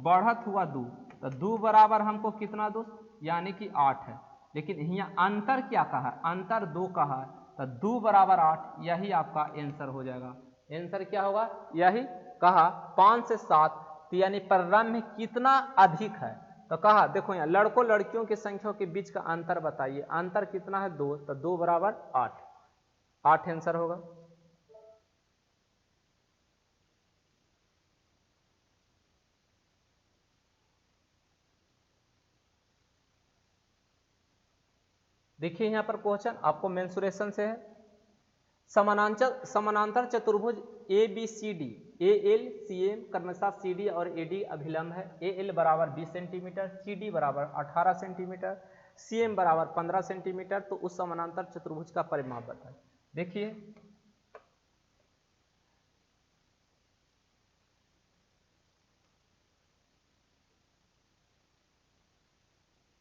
बढ़त हुआ 2, तो 2 बराबर हमको कितना दोस्त यानी कि 8 है। लेकिन यहाँ अंतर क्या कहा है, अंतर 2 कहा है, तो 2 बराबर 8, यही आपका आंसर हो जाएगा। आंसर क्या होगा, यही कहा 5 से 7, तो यानी प्रारंभ में कितना अधिक है। तो कहा देखो यहाँ लड़कों लड़कियों की संख्या के बीच का अंतर बताइए, अंतर कितना है 2, तो 2 बराबर 8 आंसर होगा। देखिए यहाँ पर क्वेश्चन आपको मेंसुरेशन से है। समानांतर चतुर्भुज A B C D, A L C M क्रमशः सी डी और ए डी अभिलंब है। ए एल बराबर 20 सेंटीमीटर, सी डी बराबर 18 सेंटीमीटर, सी एम बराबर 15 सेंटीमीटर। तो उस समानांतर चतुर्भुज का परिमाप बताएं। देखिए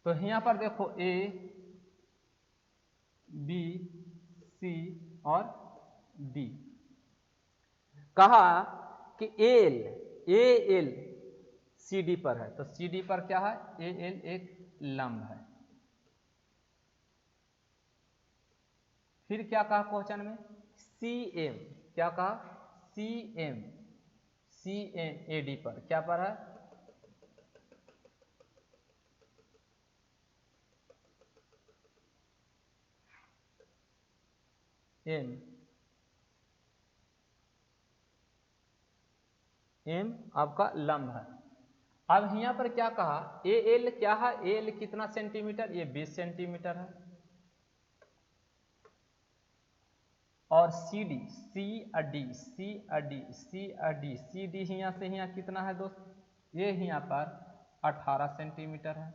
तो यहाँ पर देखो ए बी सी और डी, कहा कि L A L C D पर है, तो सी डी पर क्या है, ए एल एक लंब है। फिर क्या कहा क्वेश्चन में, सी एम, क्या कहा, सी एम ए डी पर क्या पर है, एम आपका लंब है। अब यहां पर क्या कहा, ए एल क्या है, ए एल कितना सेंटीमीटर, ये 20 सेंटीमीटर है। और C D, C D C D C D C D यहाँ से यहाँ कितना है दोस्त, ये यहाँ पर 18 सेंटीमीटर है।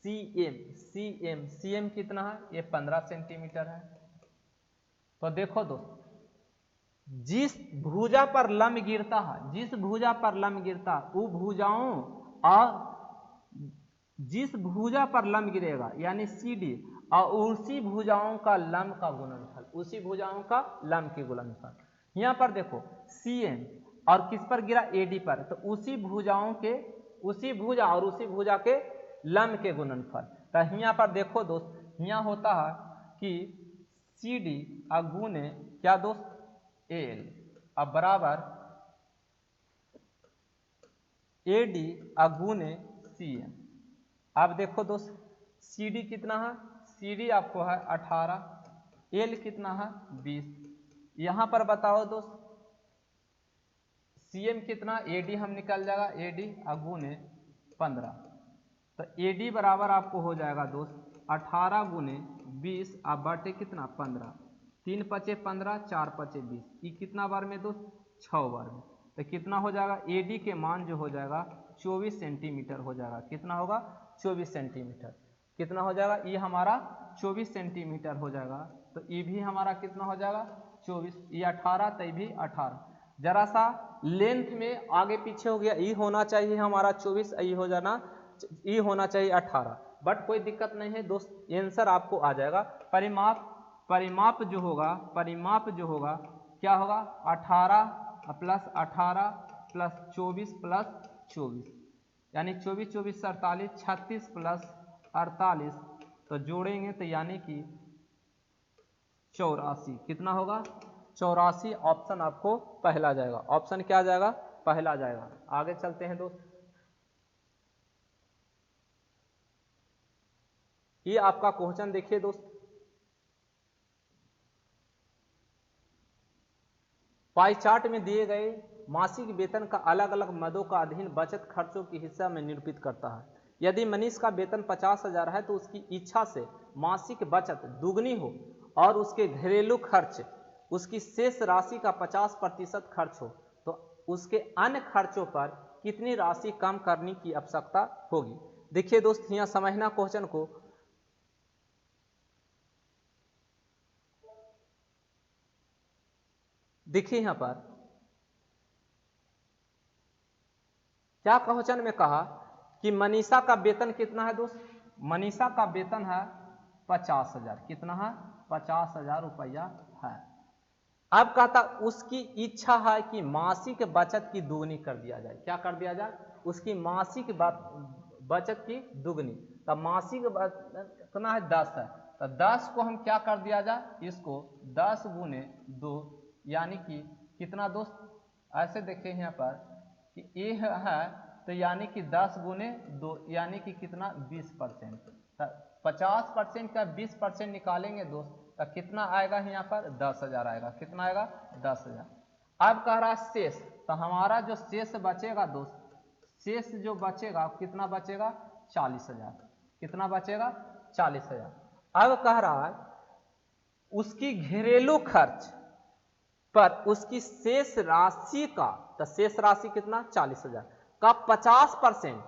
सी एम कितना है, ये 15 सेंटीमीटर है। तो देखो दोस्त, जिस भुजा पर लंब गिरता है, जिस भुजा पर लंब गिरता वो भुजाओं, और जिस भुजा पर लंब गिरेगा यानी सी डी, और उसी भुजाओं का लंब का गुणनफल, उसी भुजाओं का लंब के गुणनफल। यहां पर देखो सी एम और किस पर गिरा, ए डी पर, तो उसी भुजाओं के, उसी भुजा और उसी भुजा के लंब के गुणनफल। तो यहाँ पर देखो दोस्त, यहाँ होता है कि सी डी गुणे क्या दोस्त, एल, अब बराबर ए डी गुणे सी एम। अब देखो दोस्त, सी डी कितना है, सी डी आपको है 18, एल कितना है 20। यहां पर बताओ दोस्त, सी एम कितना, ए डी हम निकल जाएगा, ए डी गुणे 15। तो ए डी बराबर आपको हो जाएगा दोस्त 18 गुणे 20, आप बाटे कितना 15, 3 पचे 15, 4 पचे 20, ये कितना बार में दोस्त, 6 बार में। तो कितना हो जाएगा, ए डी के मान जो हो जाएगा 24 सेंटीमीटर हो जाएगा। कितना होगा, 24 सेंटीमीटर। कितना हो जाएगा, ये हमारा 24 सेंटीमीटर हो जाएगा। तो ये भी हमारा कितना हो जाएगा 24, ये 18, तो ये भी 18। जरा सा लेंथ में आगे पीछे हो गया, ये होना चाहिए हमारा 24, ये हो जाना, ये होना चाहिए 18, बट कोई दिक्कत नहीं है दोस्त, आंसर आपको आ जाएगा। परिमाप जो होगा क्या होगा, 18 प्लस 18 प्लस 24 प्लस 24, यानी 24 24 48, 36 प्लस 48, तो जोड़ेंगे तो यानी कि 84। कितना होगा, 84। ऑप्शन आपको पहला जाएगा, ऑप्शन क्या जाएगा, पहला जाएगा। आगे चलते हैं दोस्त, ये आपका क्वेश्चन देखिए दोस्त, पाई चार्ट में दिए गए मासिक वेतन का अलग अलग मदों का अधीन बचत खर्चों की हिस्सा में निरूपित करता है। यदि मनीष का वेतन 50,000 है तो उसकी इच्छा से मासिक बचत दुगनी हो और उसके घरेलू खर्च, उसकी शेष राशि का 50% खर्च हो, तो उसके अन्य खर्चों पर कितनी राशि कम करने की आवश्यकता होगी। देखिए दोस्त, यहाँ समझना क्वेश्चन को, देखिए यहां पर क्या क्वेश्चन में कहा कि मनीषा का वेतन कितना है दोस्त, मनीषा का वेतन है 50,000, कितना है 50,000 रुपया है। अब कहता उसकी इच्छा है कि मासिक बचत की दुगनी कर दिया जाए, क्या कर दिया जाए, उसकी मासिक बचत की दुगनी। तब मासिक कितना है 10 है, तो 10 को हम क्या कर दिया जाए, इसको 10 गुणे 2, यानी कि कितना दोस्त, ऐसे देखें यहाँ पर कि ए है तो यानी कि 10 गुणे 2 यानी कि कितना 20%। 50% का 20% निकालेंगे दोस्त, तो कितना आएगा यहाँ पर 10,000 आएगा। कितना आएगा 10,000। अब कह रहा है शेष, तो हमारा जो शेष बचेगा दोस्त, शेष जो बचेगा कितना बचेगा 40,000। कितना बचेगा 40,000। अब कह रहा है उसकी घरेलू खर्च पर उसकी शेष राशि का, तो शेष राशि कितना 40,000 का 50%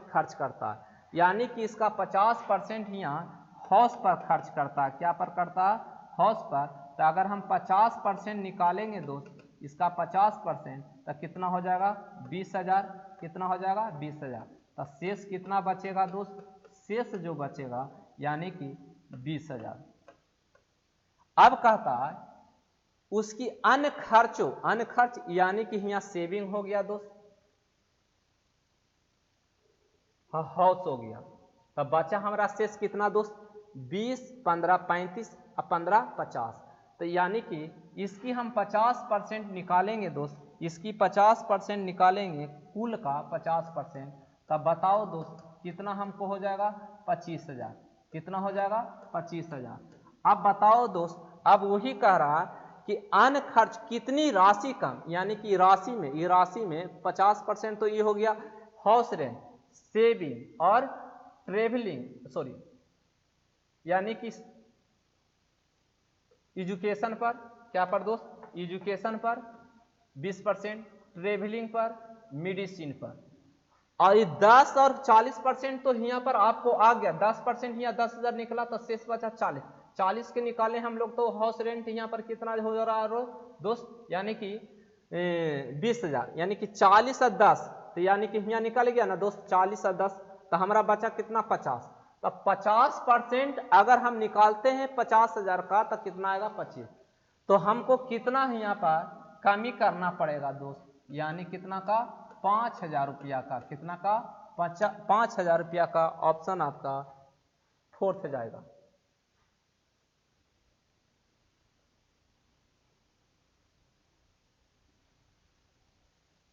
खर्च करता है, यानी कि इसका 50% यहाँ हाउस पर खर्च करता है। क्या पर करता है? हाउस पर। तो अगर हम 50% निकालेंगे दोस्त, इसका 50%, तो कितना हो जाएगा 20,000। कितना हो जाएगा 20,000। तो शेष कितना बचेगा दोस्त? शेष जो बचेगा यानी कि 20,000। अब कहता है उसकी अन्य खर्चों, अन्य खर्च यानी कि यहाँ सेविंग हो गया दोस्त, हाउस हो गया। तब बचा हमारा शेष कितना दोस्त? 20, 15, 35 और 15, 50। तो यानी कि इसकी हम 50% निकालेंगे दोस्त, इसकी 50% निकालेंगे, कुल का 50%। तब बताओ दोस्त कितना हमको हो जाएगा? 25,000। कितना हो जाएगा? 25,000। अब बताओ दोस्त, अब वही कह रहा है कि अन्य खर्च कितनी राशि कम, यानी कि राशि में, ये राशि में 50% तो ये हो गया हाउस रेंट, सेविंग और ट्रेवलिंग, सॉरी यानी कि एजुकेशन पर, क्या पर दोस्त? एजुकेशन पर 20%, ट्रेवलिंग पर, मेडिसिन पर। और ये 10 और 40% तो यहाँ पर आपको आ गया। 10% यहाँ 10,000 निकला तो शेष बचा 40। 40 के निकाले हम लोग तो हाउस रेंट यहाँ पर कितना हो रहा है दोस्त? यानी कि 20,000, यानी कि 40 और 10, तो यानी कि यहाँ निकल गया ना दोस्त 40 और 10, तो हमारा बचा कितना 50। तो 50% अगर हम निकालते हैं 50,000 का तो कितना आएगा 25। तो हमको कितना यहाँ पर कमी करना पड़ेगा दोस्त? यानी कितना का? 5,000 रुपया का। कितना का? 5,000 रुपया का। ऑप्शन आपका फोर्थ जाएगा।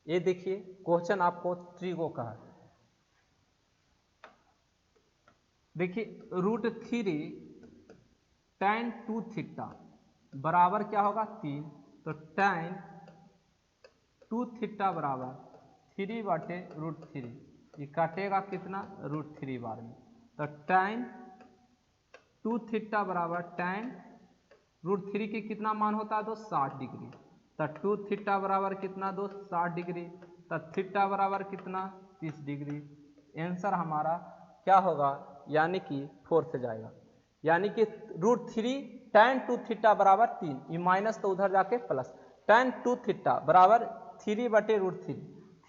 ये देखिए क्वेश्चन आपको ट्रिगो का है। देखिए √3 tan 2 थीटा बराबर क्या होगा? 3। तो tan 2 थीटा बराबर 3/√3, ये काटेगा कितना? √3 बार में। तो tan 2 थीटा बराबर tan √3 के कितना मान होता है दोस्त? 60 डिग्री। तो 2 थीटा बराबर कितना दोस्त? 60 डिग्री। तो थीटा बराबर कितना? 30 डिग्री। आंसर हमारा क्या होगा? यानी कि फोर्थ जाएगा। यानी कि √3 tan 2 थीटा बराबर 3, ये माइनस तो उधर जाके प्लस। tan 2 थीटा बराबर 3/√3।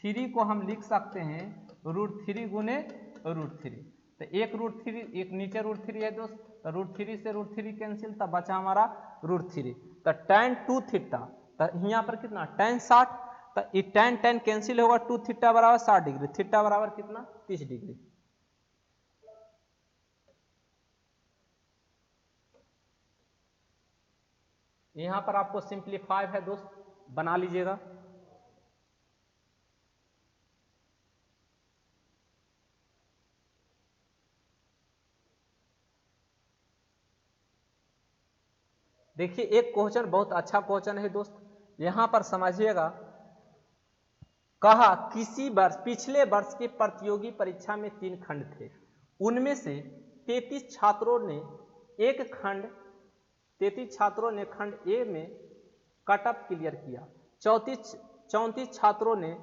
3 को हम लिख सकते हैं √3 गुने √3। तो एक √3, एक नीचे √3 है दोस्त, तो √3 से √3 कैंसिल, तब बचा हमारा √3। तो tan 2 थीटा, तो यहाँ पर कितना? tan 60, तो ये tan कैंसिल होगा, 2 थीटा बराबर 60 डिग्री, थीटा बराबर कितना? 30 डिग्री। यहाँ पर आपको सिंप्लीफाई है दोस्त, बना लीजिएगा। देखिए एक क्वेश्चन बहुत अच्छा क्वेश्चन है दोस्त, यहां पर समझिएगा। कहा किसी वर्ष, पिछले वर्ष की प्रतियोगी परीक्षा में 3 खंड थे, उनमें से 33 छात्रों ने खंड ए में कटअप क्लियर किया, 34 छात्रों ने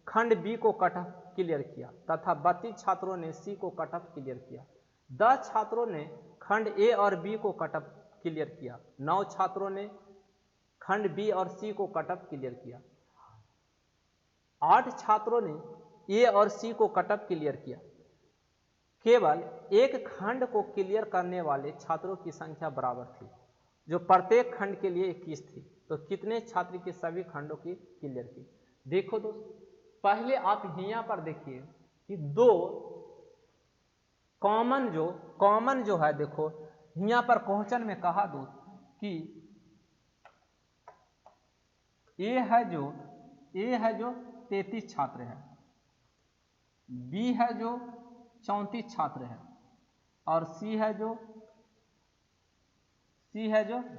खंड बी को कटअप क्लियर किया तथा 32 छात्रों ने सी को कटअप क्लियर किया। 10 छात्रों ने खंड ए और बी को कटअप क्लियर किया, 9 छात्रों ने खंड बी और सी को कटअप क्लियर किया, 8 छात्रों ने ए और सी को कटअप क्लियर किया। केवल एक खंड को क्लियर करने वाले छात्रों की संख्या बराबर थी, जो प्रत्येक खंड के लिए 21 थी। तो कितने छात्र के सभी खंडों की क्लियर की? देखो दोस्त, पहले आप यहाँ पर देखिए कि दो कॉमन जो है, देखो यहाँ पर क्वेश्चन में कहा दोस्त कि ए है जो 33 छात्र है, बी है जो 34 छात्र है और सी है जो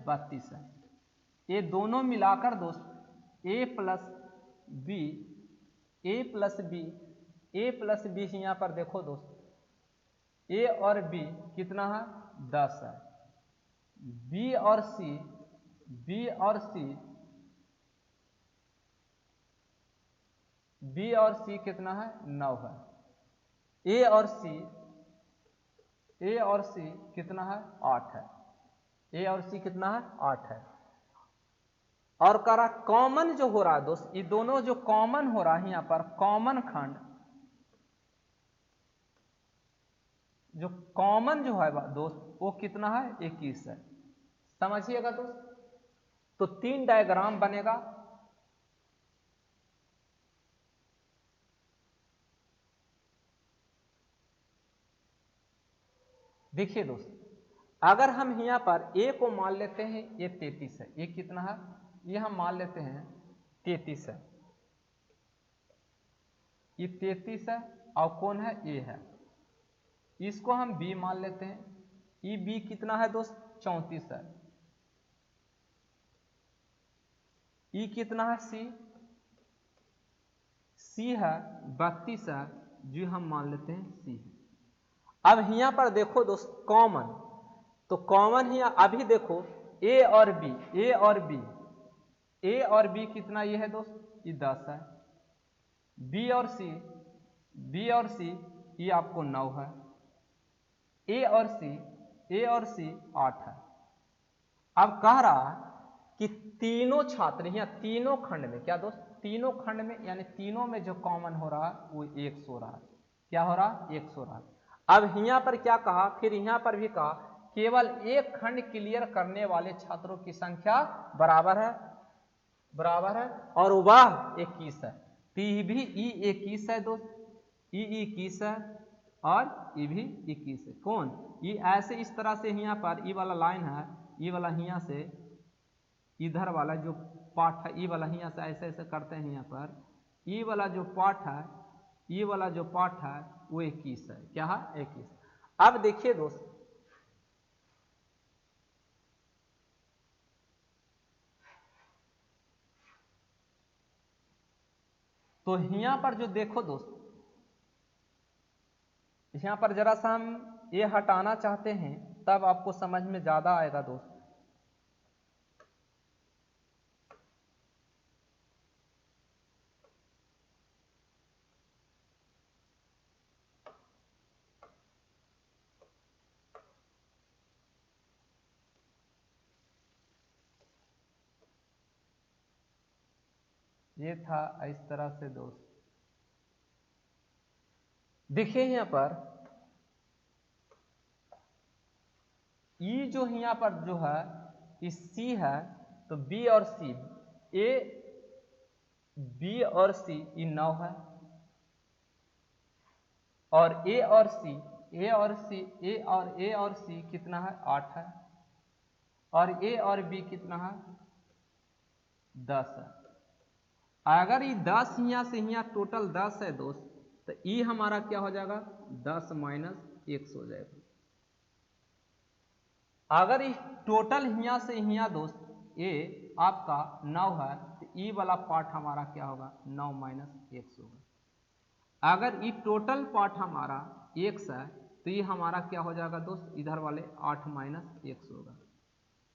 32 है। ये दोनों मिलाकर दोस्त ए प्लस बी यहाँ पर देखो दोस्त ए और बी कितना है 10 है, बी और सी बी और सी कितना है 9 है, ए और सी कितना है 8 है, ए और सी कितना है 8 है। और कह रहा कॉमन जो हो रहा है दोस्त, ये दोनों जो कॉमन हो रहा है यहां पर कॉमन खंड, जो कॉमन जो है दोस्त वो कितना है 21 है। समझिएगा दोस्त, तो 3 डायग्राम बनेगा। देखिए दोस्त, अगर हम यहाँ पर ए को मान लेते हैं ये 33 है, ये कितना है, ये हम मान लेते हैं 33 है, ये 33 है और कौन है ए है, इसको हम बी मान लेते हैं, ये बी कितना है दोस्त 34 है, ई कितना है सी है 32 है, जो हम मान लेते हैं सी है। अब यहाँ पर देखो दोस्त कॉमन, तो कॉमन ही अभी देखो ए और बी कितना ये है दोस्त ये 10 है, बी और सी ये आपको 9 है, ए और सी 8 है। अब कह रहा कि तीनों छात्र यहाँ तीनों खंड में, क्या दोस्त तीनों खंड में, यानी तीनों में जो कॉमन हो रहा है वो 100 हो रहा है, क्या हो रहा है 100 हो रहा है। अब यहाँ पर क्या कहा, फिर यहाँ पर भी कहा केवल एक खंड क्लियर करने वाले छात्रों की संख्या बराबर है और वह 21 है, तो ये भी ई 21 है दोस्त, ई 21 है और ये भी 21 है। कौन ये ऐसे इस तरह से यहाँ पर ई वाला लाइन है, ई वाला यहाँ से इधर वाला जो पार्ट है, ई वाला यहाँ से ऐसे ऐसे करते हैं, यहाँ पर ई वाला जो पार्ट है, ई वाला जो पार्ट है वो 21 है, क्या है 21। अब देखिए दोस्त, तो यहाँ पर जो देखो दोस्त, यहाँ पर जरा सा हम ये हटाना चाहते हैं तब आपको समझ में ज्यादा आएगा दोस्त। ये था इस तरह से दोस्त, देखिए यहाँ पर ई जो यहाँ पर जो है इस सी है, तो बी और सी बी और सी ये 9 है, और ए और सी कितना है 8 है, और ए और बी कितना है 10 है। अगर ये 10 यहाँ से यहाँ टोटल 10 है दोस्त, तो ई हमारा क्या हो जाएगा 10 - 1 हो जाएगा। अगर इस टोटल यहाँ से यहाँ दोस्त ए आपका 9 है, तो ई वाला पार्ट हमारा क्या होगा 9 - 1 होगा। अगर ये टोटल पार्ट हमारा 1 है, तो ये हमारा क्या हो जाएगा दोस्त इधर वाले 8 - 1 होगा।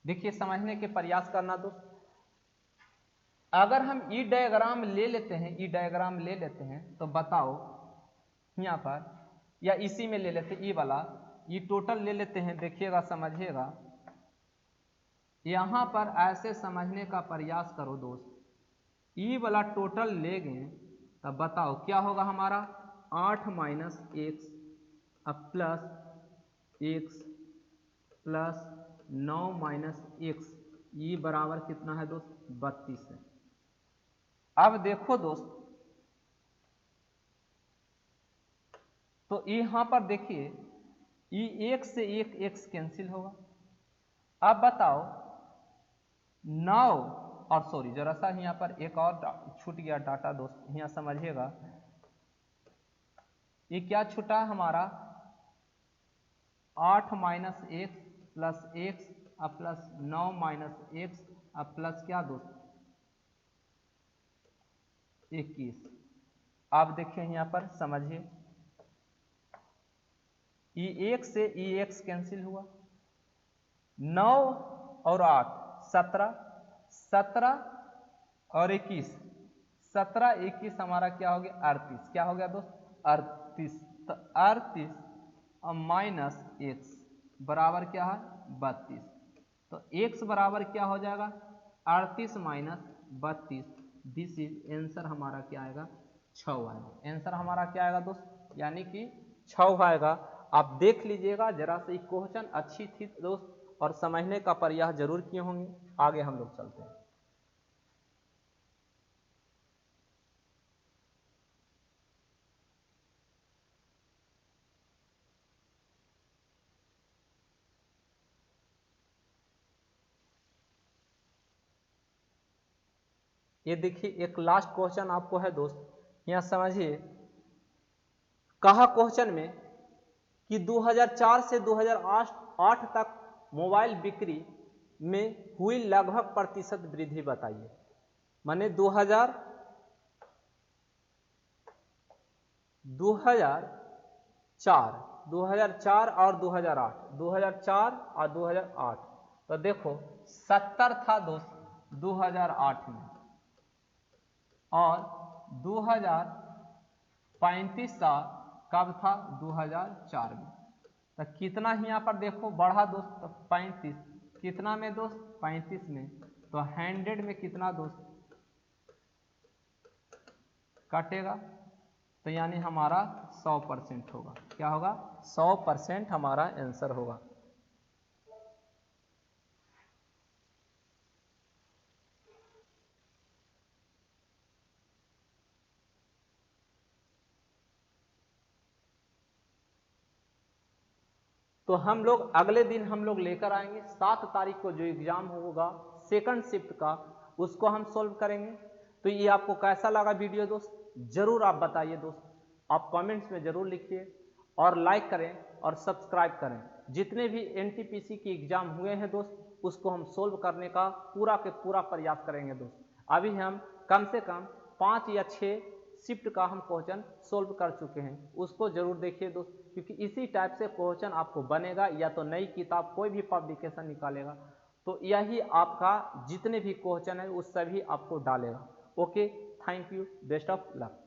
देखिए समझने के प्रयास करना दोस्त, अगर हम ई डायग्राम ले लेते हैं, तो बताओ यहाँ पर, या इसी में ले लेते ई वाला, ये टोटल ले लेते हैं, देखिएगा समझिएगा, यहाँ पर ऐसे समझने का प्रयास करो दोस्त, ई वाला टोटल ले गए तब बताओ क्या होगा हमारा 8 - 1 अब प्लस 1 प्लस 9 - 1, ये बराबर कितना है दोस्त 32 है। अब देखो दोस्त, तो यहां पर देखिए ये 1 से 1 x कैंसिल होगा। अब बताओ 9 और सॉरी जरा सा यहाँ पर एक और छूट गया डाटा दोस्त, यहाँ समझिएगा, ये क्या छूटा हमारा 8 - 1 प्लस 1 अब प्लस 9 - 1 अब प्लस क्या दोस्त 21। आप देखिए यहाँ पर समझिए, E1 से E1 कैंसिल हुआ, 9 और 8 17, 17 और 21, 17 21 हमारा क्या हो गया 38, क्या हो गया दोस्त 38। तो 38 और माइनस x बराबर क्या है 32। तो x बराबर क्या हो जाएगा 38 माइनस 32। दिस इज आंसर हमारा क्या आएगा 6 आएगा। आंसर हमारा क्या आएगा दोस्त यानी कि 6 आएगा। आप देख लीजिएगा जरा से क्वेश्चन अच्छी थी दोस्त और समझने का प्रयास जरूर किए होंगे। आगे हम लोग चलते हैं। ये देखिए एक लास्ट क्वेश्चन आपको है दोस्त, यहाँ समझिए। कहा क्वेश्चन में कि 2004 से 2008 तक मोबाइल बिक्री में हुई लगभग प्रतिशत वृद्धि बताइए। माने 2004 और 2008 और 2008। तो देखो 70 था दोस्त 2008 में और 2035 का कब था 2004 में। तो कितना ही यहाँ पर देखो बढ़ा दोस्त 35, कितना में दोस्त 35 में। तो 100 में कितना दोस्त काटेगा, तो यानी हमारा 100% होगा। क्या होगा 100% हमारा आंसर होगा। तो हम लोग अगले दिन हम लोग लेकर आएंगे 7 तारीख को जो एग्जाम होगा सेकंड शिफ्ट का, उसको हम सॉल्व करेंगे। तो ये आपको कैसा लगा वीडियो दोस्त जरूर आप बताइए दोस्त, आप कमेंट्स में जरूर लिखिए और लाइक करें और सब्सक्राइब करें। जितने भी एनटीपीसी की एग्जाम हुए हैं दोस्त उसको हम सोल्व करने का पूरा के पूरा प्रयास करेंगे दोस्त। अभी हम कम से कम 5 या 6 शिफ्ट का हम क्वेश्चन सोल्व कर चुके हैं, उसको जरूर देखिए दोस्त, क्योंकि इसी टाइप से क्वेश्चन आपको बनेगा या तो नई किताब कोई भी पब्लिकेशन निकालेगा तो यही आपका जितने भी क्वेश्चन है उस सभी आपको डालेगा। Okay, thank you, best of luck.